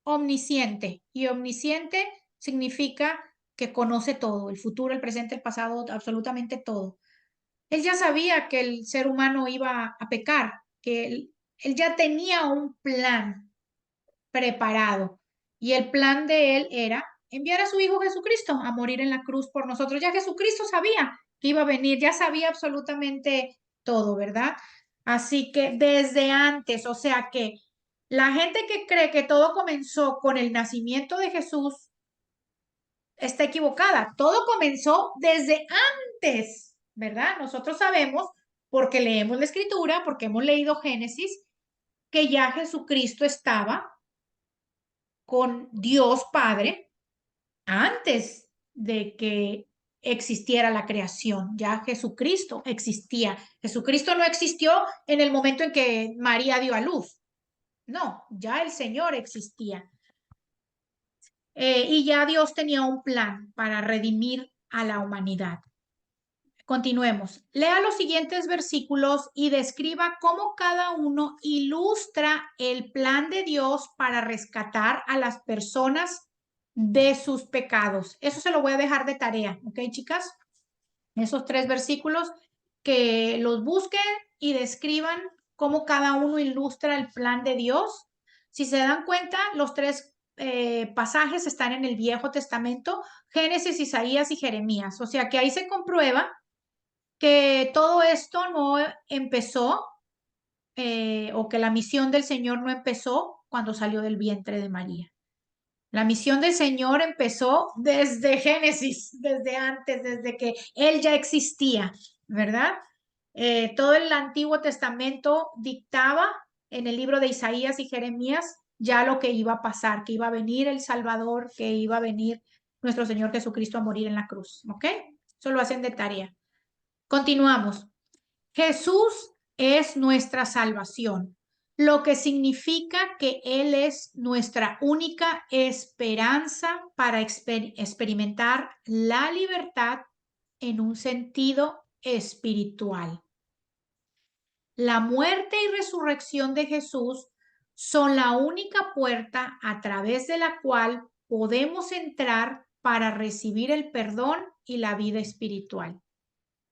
omnisciente y omnisciente significa que conoce todo, el futuro, el presente, el pasado, absolutamente todo. Él ya sabía que el ser humano iba a pecar, que él ya tenía un plan preparado. Y el plan de él era enviar a su Hijo Jesucristo a morir en la cruz por nosotros. Ya Jesucristo sabía que iba a venir, ya sabía absolutamente todo, ¿verdad? Así que desde antes, o sea que la gente que cree que todo comenzó con el nacimiento de Jesús está equivocada. Todo comenzó desde antes, ¿verdad? Nosotros sabemos, porque leemos la escritura, porque hemos leído Génesis, que ya Jesucristo estaba con Dios Padre antes de que existiera la creación. Ya Jesucristo existía. Jesucristo no existió en el momento en que María dio a luz. No, ya el Señor existía. Y ya Dios tenía un plan para redimir a la humanidad. Continuemos. Lea los siguientes versículos y describa cómo cada uno ilustra el plan de Dios para rescatar a las personas de sus pecados. Eso se lo voy a dejar de tarea, ¿ok, chicas? Esos 3 versículos, que los busquen y describan cómo cada uno ilustra el plan de Dios. Si se dan cuenta, los 3 pasajes están en el Viejo Testamento: Génesis, Isaías y Jeremías. O sea que ahí se comprueba que todo esto no empezó, o que la misión del Señor no empezó cuando salió del vientre de María. La misión del Señor empezó desde Génesis, desde antes, desde que Él ya existía, ¿verdad? Todo el Antiguo Testamento dictaba en el libro de Isaías y Jeremías ya lo que iba a pasar, que iba a venir el Salvador, que iba a venir nuestro Señor Jesucristo a morir en la cruz, ¿ok? Eso lo hacen de tarea. Continuamos. Jesús es nuestra salvación, lo que significa que Él es nuestra única esperanza para experimentar la libertad en un sentido espiritual. La muerte y resurrección de Jesús son la única puerta a través de la cual podemos entrar para recibir el perdón y la vida espiritual.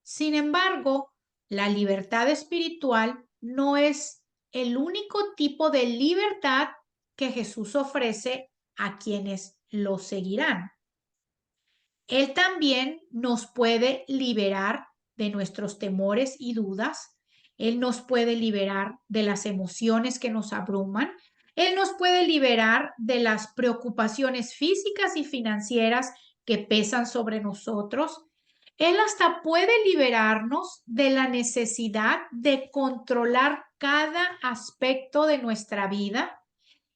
Sin embargo, la libertad espiritual no es el único tipo de libertad que Jesús ofrece a quienes lo seguirán. Él también nos puede liberar de nuestros temores y dudas. Él nos puede liberar de las emociones que nos abruman. Él nos puede liberar de las preocupaciones físicas y financieras que pesan sobre nosotros. Él hasta puede liberarnos de la necesidad de controlar cada aspecto de nuestra vida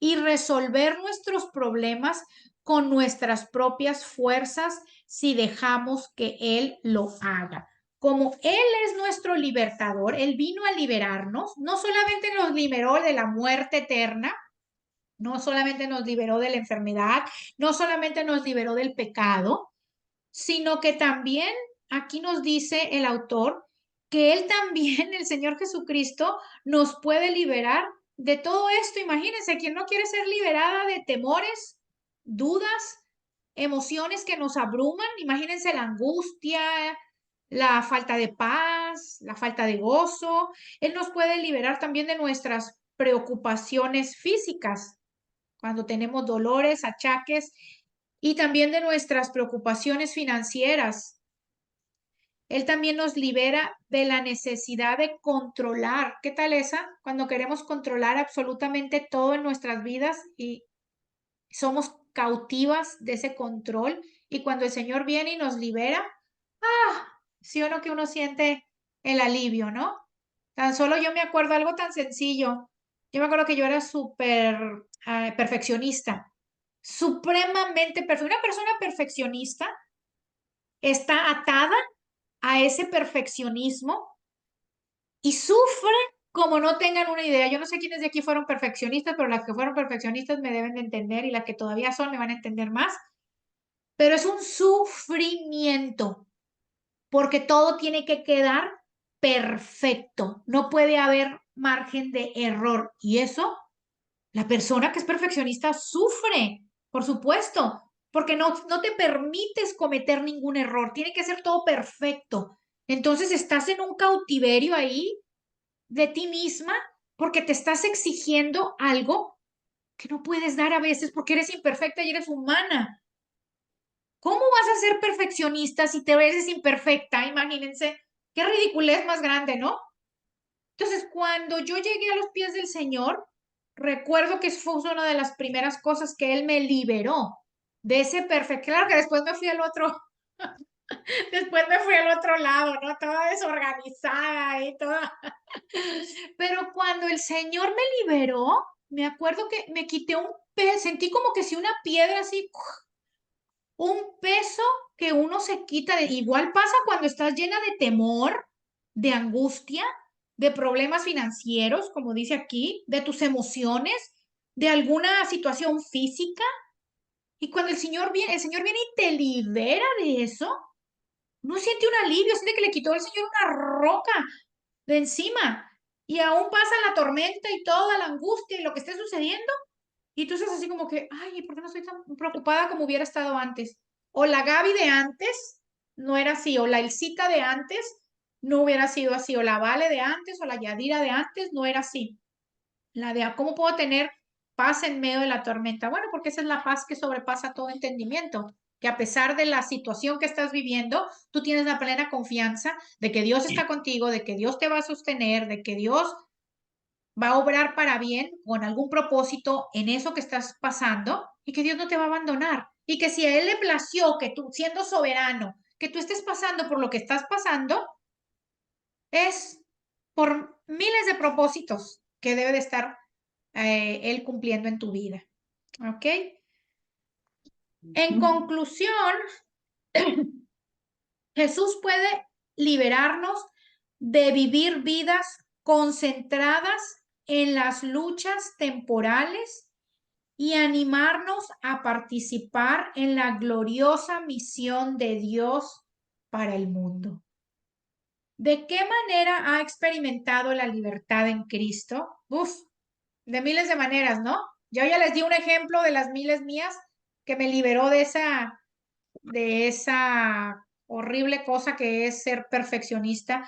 y resolver nuestros problemas con nuestras propias fuerzas si dejamos que Él lo haga. Como Él es nuestro libertador, Él vino a liberarnos, no solamente nos liberó de la muerte eterna, no solamente nos liberó de la enfermedad, no solamente nos liberó del pecado, sino que también aquí nos dice el autor que Él también, el Señor Jesucristo, nos puede liberar de todo esto. Imagínense, quien no quiere ser liberada de temores, dudas, emociones que nos abruman. Imagínense la angustia, la falta de paz, la falta de gozo. Él nos puede liberar también de nuestras preocupaciones físicas, cuando tenemos dolores, achaques, y también de nuestras preocupaciones financieras. Él también nos libera de la necesidad de controlar. ¿Qué tal esa? Cuando queremos controlar absolutamente todo en nuestras vidas y somos cautivas de ese control, y cuando el Señor viene y nos libera, sí o no que uno siente el alivio, ¿no? Tan solo yo me acuerdo algo tan sencillo. Yo me acuerdo que yo era súper perfeccionista, supremamente perfeccionista. Una persona perfeccionista está atada a ese perfeccionismo y sufre como no tengan una idea. Yo no sé quiénes de aquí fueron perfeccionistas, pero las que fueron perfeccionistas me deben de entender, y las que todavía son me van a entender más. Pero es un sufrimiento porque todo tiene que quedar perfecto. No puede haber margen de error. Y eso, la persona que es perfeccionista sufre, por supuesto, porque no te permites cometer ningún error. Tiene que ser todo perfecto. Entonces estás en un cautiverio ahí de ti misma porque te estás exigiendo algo que no puedes dar a veces porque eres imperfecta y eres humana. ¿Cómo vas a ser perfeccionista si te ves imperfecta? Imagínense, qué ridiculez más grande, ¿no? Entonces, cuando yo llegué a los pies del Señor, recuerdo que fue una de las primeras cosas que Él me liberó de ese perfecto. Claro que después me fui al otro, después me fui al otro lado, ¿no? Toda desorganizada y toda. Pero cuando el Señor me liberó, me acuerdo que me quité un peso, sentí como que si una piedra así, un peso que uno se quita. Igual pasa cuando estás llena de temor, de angustia, de problemas financieros, como dice aquí, de tus emociones, de alguna situación física. Y cuando el Señor viene y te libera de eso, uno siente un alivio, siente que le quitó el Señor una roca de encima. Y aún pasa la tormenta y toda la angustia y lo que esté sucediendo. Y tú estás así como que, ay, ¿por qué no estoy tan preocupada como hubiera estado antes? O la Gaby de antes no era así, o la Elcita de antes no hubiera sido así, o la Vale de antes, o la Yadira de antes no era así. La de, ¿cómo puedo tener paz en medio de la tormenta? Bueno, porque esa es la paz que sobrepasa todo entendimiento, que a pesar de la situación que estás viviendo, tú tienes la plena confianza de que Dios está contigo, de que Dios te va a sostener, de que Dios va a obrar para bien con algún propósito en eso que estás pasando y que Dios no te va a abandonar. Y que si a Él le plació que tú, siendo soberano, que tú estés pasando por lo que estás pasando, es por miles de propósitos que debe de estar Él cumpliendo en tu vida. ¿Ok? En conclusión, Jesús puede liberarnos de vivir vidas concentradas en las luchas temporales y animarnos a participar en la gloriosa misión de Dios para el mundo. ¿De qué manera ha experimentado la libertad en Cristo? Uf, de miles de maneras, ¿no? Yo ya les di un ejemplo de las miles mías que me liberó de esa horrible cosa que es ser perfeccionista,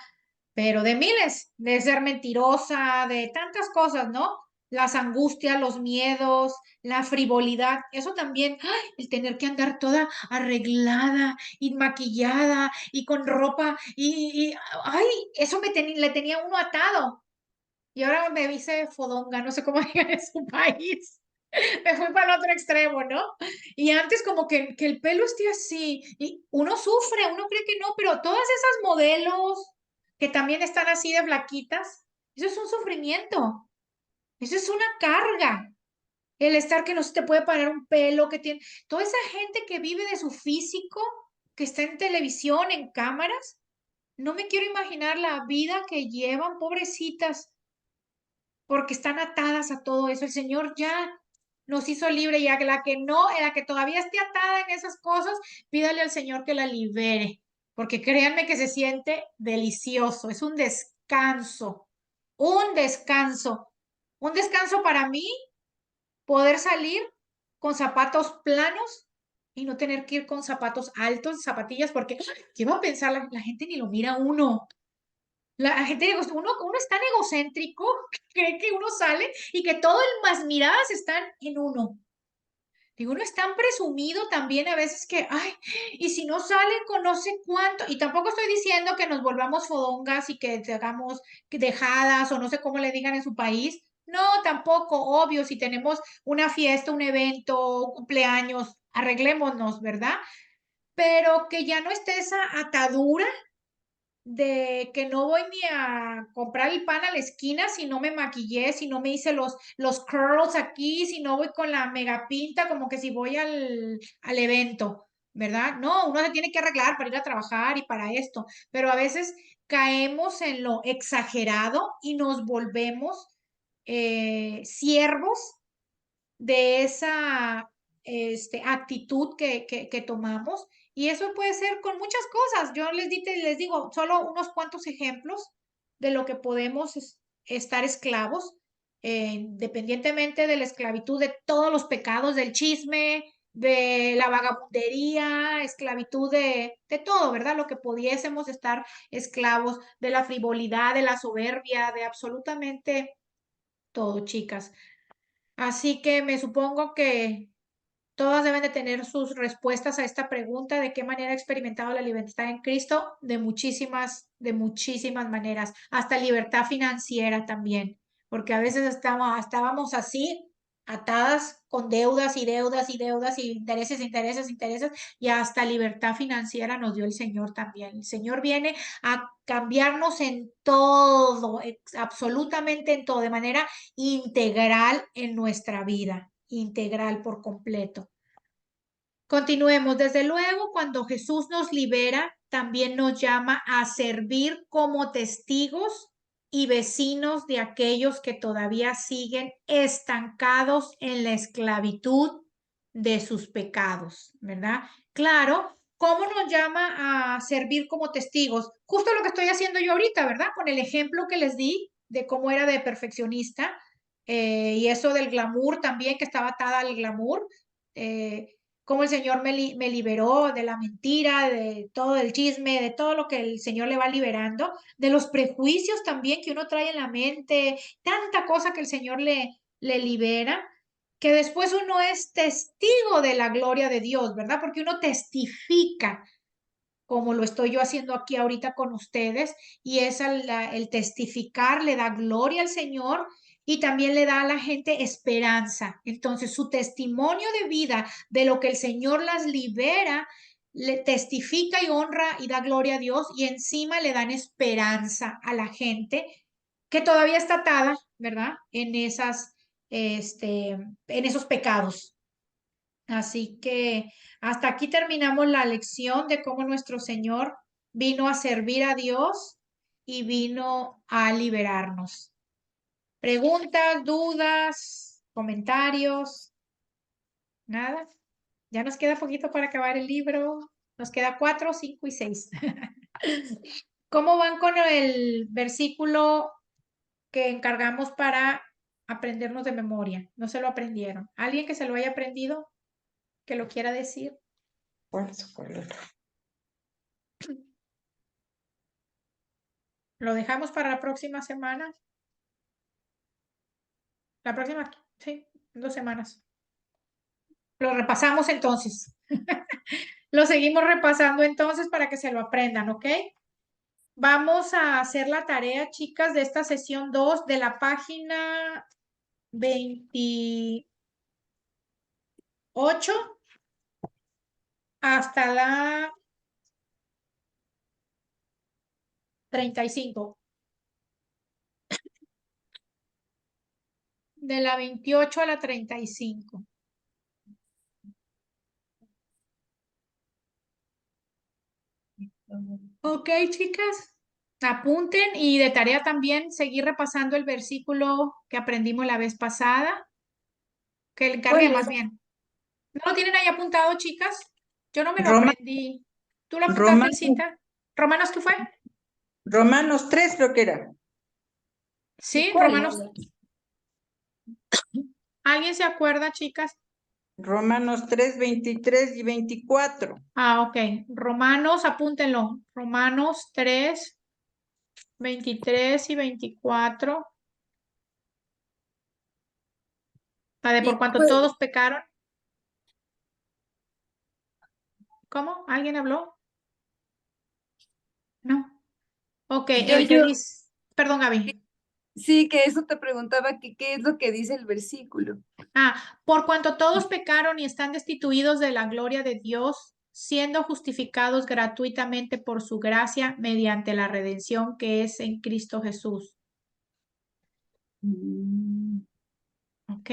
pero de miles, de ser mentirosa, de tantas cosas, ¿no? Las angustias, los miedos, la frivolidad, eso también, ¡ay! El tener que andar toda arreglada y maquillada y con ropa ay, eso le tenía uno atado. Y ahora me dice fodonga, no sé cómo digan en su país. Me fui para el otro extremo, ¿no? Y antes como que el pelo esté así, y uno sufre, uno cree que no, pero todas esas modelos que también están así de flaquitas, eso es un sufrimiento, eso es una carga. El estar que no se te puede parar un pelo, que tiene, toda esa gente que vive de su físico, que está en televisión, en cámaras, no me quiero imaginar la vida que llevan, pobrecitas, porque están atadas a todo eso. El Señor ya nos hizo libre y a la que no, a la que todavía esté atada en esas cosas, pídale al Señor que la libere, porque créanme que se siente delicioso, es un descanso para mí, poder salir con zapatos planos y no tener que ir con zapatos altos, zapatillas, porque ¿qué va a pensar la gente? Ni lo mira a uno. La gente, uno es tan egocéntrico que cree que uno sale y que todas las miradas están en uno. Digo, uno es tan presumido también a veces que, ay, y si no salen con no sé cuánto, y tampoco estoy diciendo que nos volvamos fodongas y que hagamos dejadas o no sé cómo le digan en su país. No, tampoco, obvio, si tenemos una fiesta, un evento, un cumpleaños, arreglémonos, ¿verdad? Pero que ya no esté esa atadura de que no voy ni a comprar el pan a la esquina si no me maquillé, si no me hice los curls aquí, si no voy con la mega pinta, como que si voy al evento, ¿verdad? No, uno se tiene que arreglar para ir a trabajar y para esto, pero a veces caemos en lo exagerado y nos volvemos siervos de esa actitud que tomamos. Y eso puede ser con muchas cosas. Yo les digo solo unos cuantos ejemplos de lo que podemos estar esclavos, independientemente de la esclavitud de todos los pecados, del chisme, de la vagabundería, esclavitud de todo, ¿verdad? Lo que pudiésemos estar esclavos, de la frivolidad, de la soberbia, de absolutamente todo, chicas. Así que me supongo que todas deben de tener sus respuestas a esta pregunta, ¿de qué manera he experimentado la libertad en Cristo? De muchísimas maneras, hasta libertad financiera también, porque a veces estábamos así, atadas con deudas y deudas y deudas y intereses, intereses, intereses, y hasta libertad financiera nos dio el Señor también. El Señor viene a cambiarnos en todo, absolutamente en todo, de manera integral en nuestra vida, integral por completo. Continuemos. Desde luego, cuando Jesús nos libera, también nos llama a servir como testigos y vecinos de aquellos que todavía siguen estancados en la esclavitud de sus pecados, ¿verdad? Claro, ¿cómo nos llama a servir como testigos? Justo lo que estoy haciendo yo ahorita, ¿verdad? Con el ejemplo que les di de cómo era de perfeccionista y eso del glamour también, que estaba atada al glamour. Cómo el Señor me liberó de la mentira, de todo el chisme, de todo lo que el Señor le va liberando, de los prejuicios también que uno trae en la mente, tanta cosa que el Señor le libera, que después uno es testigo de la gloria de Dios, ¿verdad? Porque uno testifica, como lo estoy yo haciendo aquí ahorita con ustedes, y es el testificar le da gloria al Señor y también le da a la gente esperanza. Entonces, su testimonio de vida, de lo que el Señor las libera, le testifica y honra y da gloria a Dios, y encima le dan esperanza a la gente que todavía está atada, ¿verdad? En esos pecados. Así que hasta aquí terminamos la lección de cómo nuestro Señor vino a servir a Dios y vino a liberarnos. ¿Preguntas, dudas, comentarios? Nada. Ya nos queda poquito para acabar el libro. Nos queda 4, 5 y 6. ¿Cómo van con el versículo que encargamos para aprendernos de memoria? No se lo aprendieron. ¿Alguien que se lo haya aprendido que lo quiera decir? ¿Cuál es el otro? ¿Lo dejamos para la próxima semana? La próxima, sí, en 2 semanas. Lo repasamos entonces. Lo seguimos repasando entonces para que se lo aprendan, ¿ok? Vamos a hacer la tarea, chicas, de esta sesión 2 de la página 28 hasta la 35. De la 28 a la 35. Ok, chicas, apunten y de tarea también seguir repasando el versículo que aprendimos la vez pasada, que le encargué ¿Cuál más es? bien. ¿No lo tienen ahí apuntado, chicas? Yo no me lo Roma- aprendí. ¿Tú lo apuntaste, Romanos, Elcita? ¿Romanos qué fue? Romanos 3 creo que era. Sí, ¿Cuál Romanos. es? ¿Alguien se acuerda, chicas? Romanos 3, 23 y 24. Ah, ok. Romanos, apúntenlo. Romanos 3, 23 y 24. La de por ¿Y cuanto todos pecaron. ¿Cómo? ¿Alguien habló? No. Ok, el que yo, dice. Perdón, Gaby. sí, que eso te preguntaba que qué es lo que dice el versículo. Por cuanto todos pecaron y están destituidos de la gloria de Dios, siendo justificados gratuitamente por su gracia mediante la redención que es en Cristo Jesús. ¿Ok?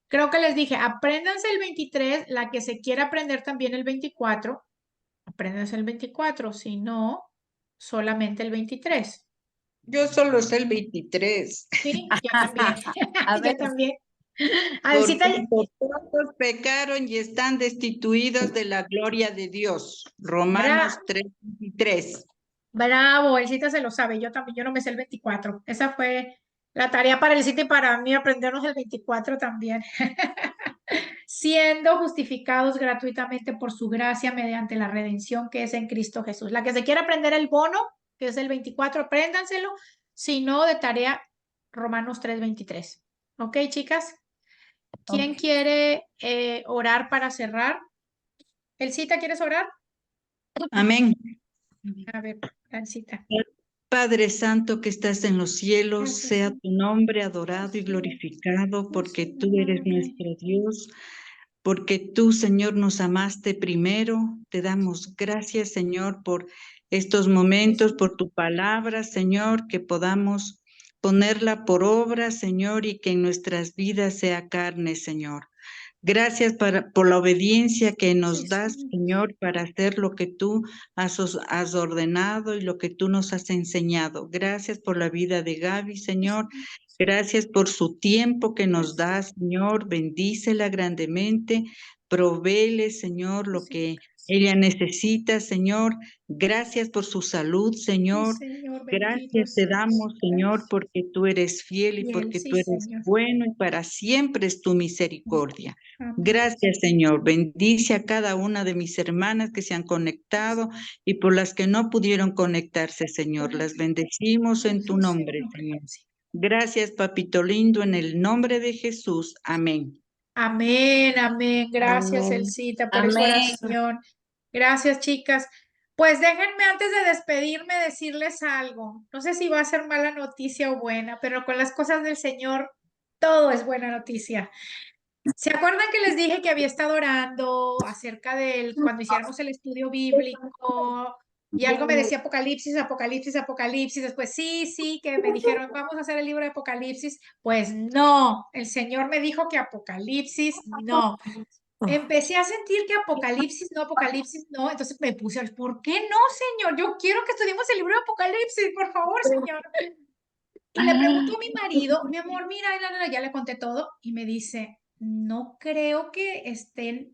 Creo que les dije, apréndanse el 23, la que se quiera aprender también el 24, apréndanse el 24, si no, solamente el 23. Yo solo sé el 23. Sí, yo también. A Yo ver, también. Por Alcita, cuanto todos pecaron y están destituidos de la gloria de Dios. bra- Romanos 3, 23. bravo, Elcita se lo sabe, yo también, yo no me sé el 24. Esa fue la tarea para Elcita y para mí aprendernos el 24 también. Siendo justificados gratuitamente por su gracia mediante la redención que es en Cristo Jesús. La que se quiera aprender el bono, que es el 24, apréndanselo. Si no, de tarea, Romanos 3:23. ¿Ok, chicas? ¿Quién quiere orar para cerrar? Elcita, ¿quieres orar? Amén. A ver, Elcita. Padre Santo que estás en los cielos, Gracias, sea Señor. tu nombre adorado y glorificado, porque tú eres nuestro Dios, porque tú, Señor, nos amaste primero. Te damos gracias, Señor, por estos momentos, por tu palabra, Señor, que podamos ponerla por obra, Señor, y que en nuestras vidas sea carne, Señor. Gracias por la obediencia que nos Sí, das, Señor. Señor, para hacer lo que tú has ordenado y lo que tú nos has enseñado. Gracias por la vida de Gaby, Señor. Gracias por su tiempo que nos da, Señor. Bendícela grandemente. Provéele, Señor, lo que ella necesita, Señor. Gracias por su salud, Sí, Señor. Señor, bendito Gracias te seas. damos, Señor, porque tú eres fiel y Fiel, porque sí, tú eres Señor. bueno y para siempre es tu misericordia. Amén. Gracias, Señor. Bendice a cada una de mis hermanas que se han conectado y por las que no pudieron conectarse, Señor. Las bendecimos en tu Sí, nombre, Señor. Señor. Sí. Gracias, papito lindo, en el nombre de Jesús. Amén. Amén, amén. Gracias, Amén. Elcita, por esa Amén. oración. Gracias, chicas. Pues déjenme antes de despedirme decirles algo. No sé si va a ser mala noticia o buena, pero con las cosas del Señor todo es buena noticia. ¿Se acuerdan que les dije que había estado orando acerca del cuando hiciéramos el estudio bíblico y algo me decía Apocalipsis, Apocalipsis, Apocalipsis? Después sí, sí, que me dijeron, vamos a hacer el libro de Apocalipsis. Pues no, el Señor me dijo que Apocalipsis no. Empecé a sentir que Apocalipsis no, entonces me puse, ¿por qué no, Señor? Yo quiero que estudiemos el libro de Apocalipsis, por favor, Señor. Y le pregunto a mi marido, mi amor, mira, ya le conté todo, y me dice, no creo que estén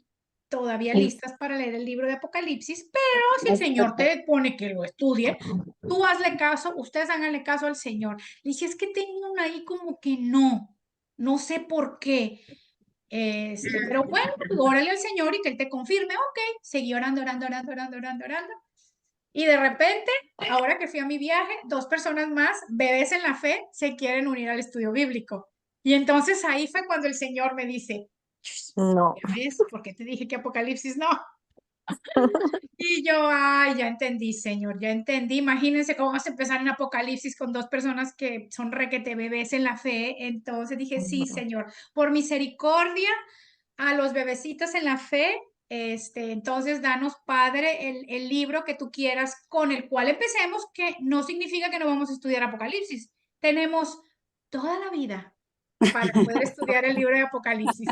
todavía listas para leer el libro de Apocalipsis, pero si el Señor te pone que lo estudie, tú hazle caso, ustedes háganle caso al Señor. Le dije, es que tengo una ahí como que no sé por qué. Pero bueno, órale al Señor y que Él te confirme, ok, seguí orando, orando, orando, orando, orando, orando. Y de repente, ahora que fui a mi viaje, 2 personas más, bebés en la fe, se quieren unir al estudio bíblico. Y entonces ahí fue cuando el Señor me dice, No. ¿ya ves? ¿Por qué te dije que Apocalipsis no? Y yo, ay, ya entendí, Señor, ya entendí. Imagínense cómo vas a empezar en Apocalipsis con 2 personas que son requete bebés en la fe. Entonces dije, sí, Señor, por misericordia a los bebecitos en la fe. Entonces, danos, Padre, el libro que tú quieras con el cual empecemos, que no significa que no vamos a estudiar Apocalipsis. Tenemos toda la vida para poder estudiar el libro de Apocalipsis.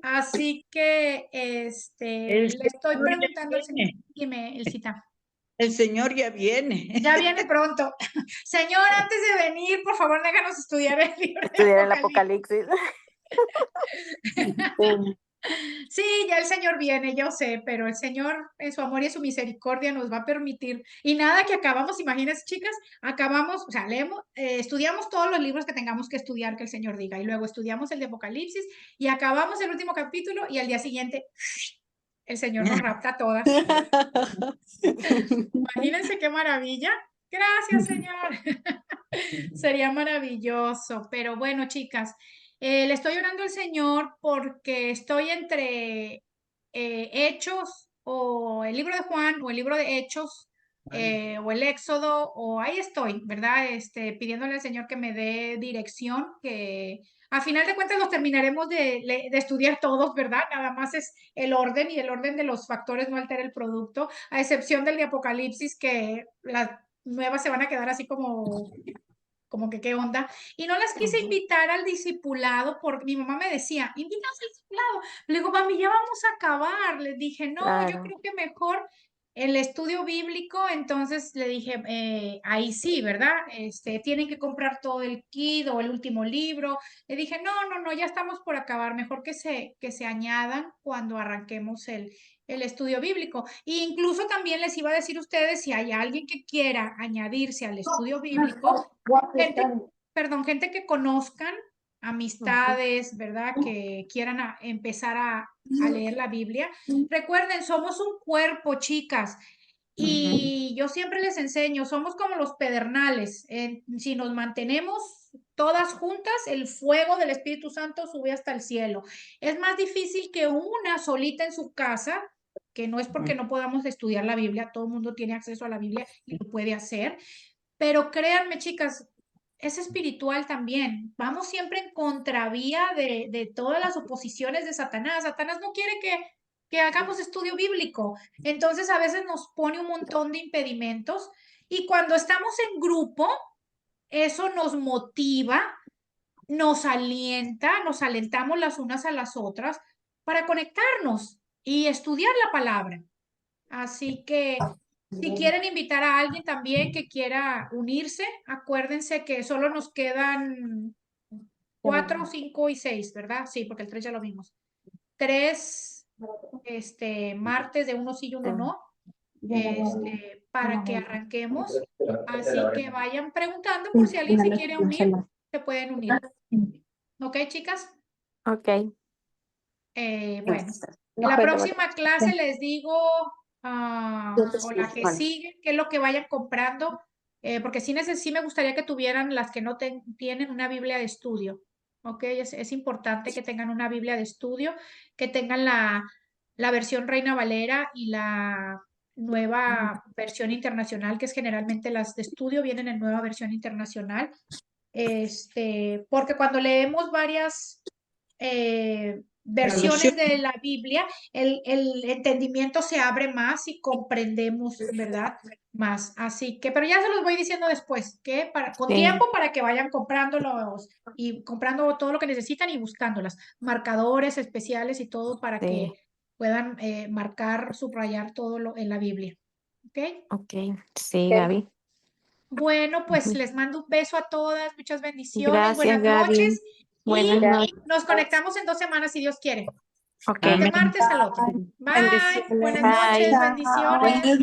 Así que, El le estoy Señor ya preguntando al Señor, viene. dime, Elcita, El Señor ya viene. ya viene pronto. Señor, antes de venir, por favor, déjanos estudiar el libro de Estudiar el Apocalipsis. Apocalipsis. Sí. Sí, ya el Señor viene, yo sé, pero el Señor en su amor y en su misericordia nos va a permitir. Y nada que acabamos, imagínense, chicas, acabamos, o sea, leemos, estudiamos todos los libros que tengamos que estudiar que el Señor diga, y luego estudiamos el de Apocalipsis y acabamos el último capítulo y al día siguiente el Señor nos rapta a todas. Imagínense qué maravilla. Gracias, Señor. Sería maravilloso. Pero bueno, chicas, le estoy orando al Señor porque estoy entre Hechos o el libro de Juan o el libro de Hechos o el Éxodo o ahí estoy, ¿verdad? Pidiéndole al Señor que me dé dirección, que a final de cuentas los terminaremos de estudiar todos, ¿verdad? Nada más es el orden y el orden de los factores no altera el producto, a excepción del de Apocalipsis, que las nuevas se van a quedar así como que qué onda. Y no las quise invitar al discipulado porque mi mamá me decía, invítanos al discipulado. Le digo, mami, ya vamos a acabar. Les dije, no, yo Claro. creo que mejor el estudio bíblico. Entonces le dije, ahí sí, ¿verdad? Tienen que comprar todo el kit o el último libro. Le dije, no, ya estamos por acabar. Mejor que se añadan cuando arranquemos el estudio bíblico. E incluso también les iba a decir a ustedes, si hay alguien que quiera añadirse al estudio bíblico, gente que conozcan, amistades, ¿verdad? Que quieran empezar a leer la Biblia. Recuerden, somos un cuerpo, chicas. Y yo siempre les enseño, somos como los pedernales. Si nos mantenemos todas juntas, el fuego del Espíritu Santo sube hasta el cielo. Es más difícil que una solita en su casa, que no es porque no podamos estudiar la Biblia, todo el mundo tiene acceso a la Biblia y lo puede hacer, pero créanme, chicas, es espiritual también. Vamos siempre en contravía de todas las oposiciones de Satanás. Satanás no quiere que hagamos estudio bíblico. Entonces a veces nos pone un montón de impedimentos y cuando estamos en grupo, eso nos motiva, nos alienta, nos alentamos las unas a las otras para conectarnos y estudiar la palabra. Así que si quieren invitar a alguien también que quiera unirse, acuérdense que solo nos quedan 4, 5 y 6, ¿verdad? Sí, porque el 3 ya lo vimos. 3 martes de uno sí y uno no, para que arranquemos. Así que vayan preguntando por si alguien se quiere unir, se pueden unir. ¿Ok, chicas? Ok. Bueno, en la próxima clase les digo, o la que sigue, qué es lo que vayan comprando, porque sí me gustaría que tuvieran las que no tienen una Biblia de estudio, ¿ok? Es importante que tengan una Biblia de estudio, que tengan la versión Reina Valera y la nueva versión internacional, que es generalmente las de estudio vienen en nueva versión internacional, porque cuando leemos varias versiones de la Biblia, el entendimiento se abre más y comprendemos, ¿verdad? Más. Así que, pero ya se los voy diciendo después, que con Sí. tiempo para que vayan comprándolos y comprando todo lo que necesitan y buscándolas. Marcadores especiales y todo para Sí. que puedan marcar, subrayar todo lo en la Biblia. ¿Ok? Ok. Sí, Gaby. Bueno, pues les mando un beso a todas, muchas bendiciones, Gracias, buenas Gaby. noches y Buenas noches. nos conectamos en 2 semanas si Dios quiere. Ok. De martes al otro. Bye, Bendiciones. buenas Bye. noches, bendiciones.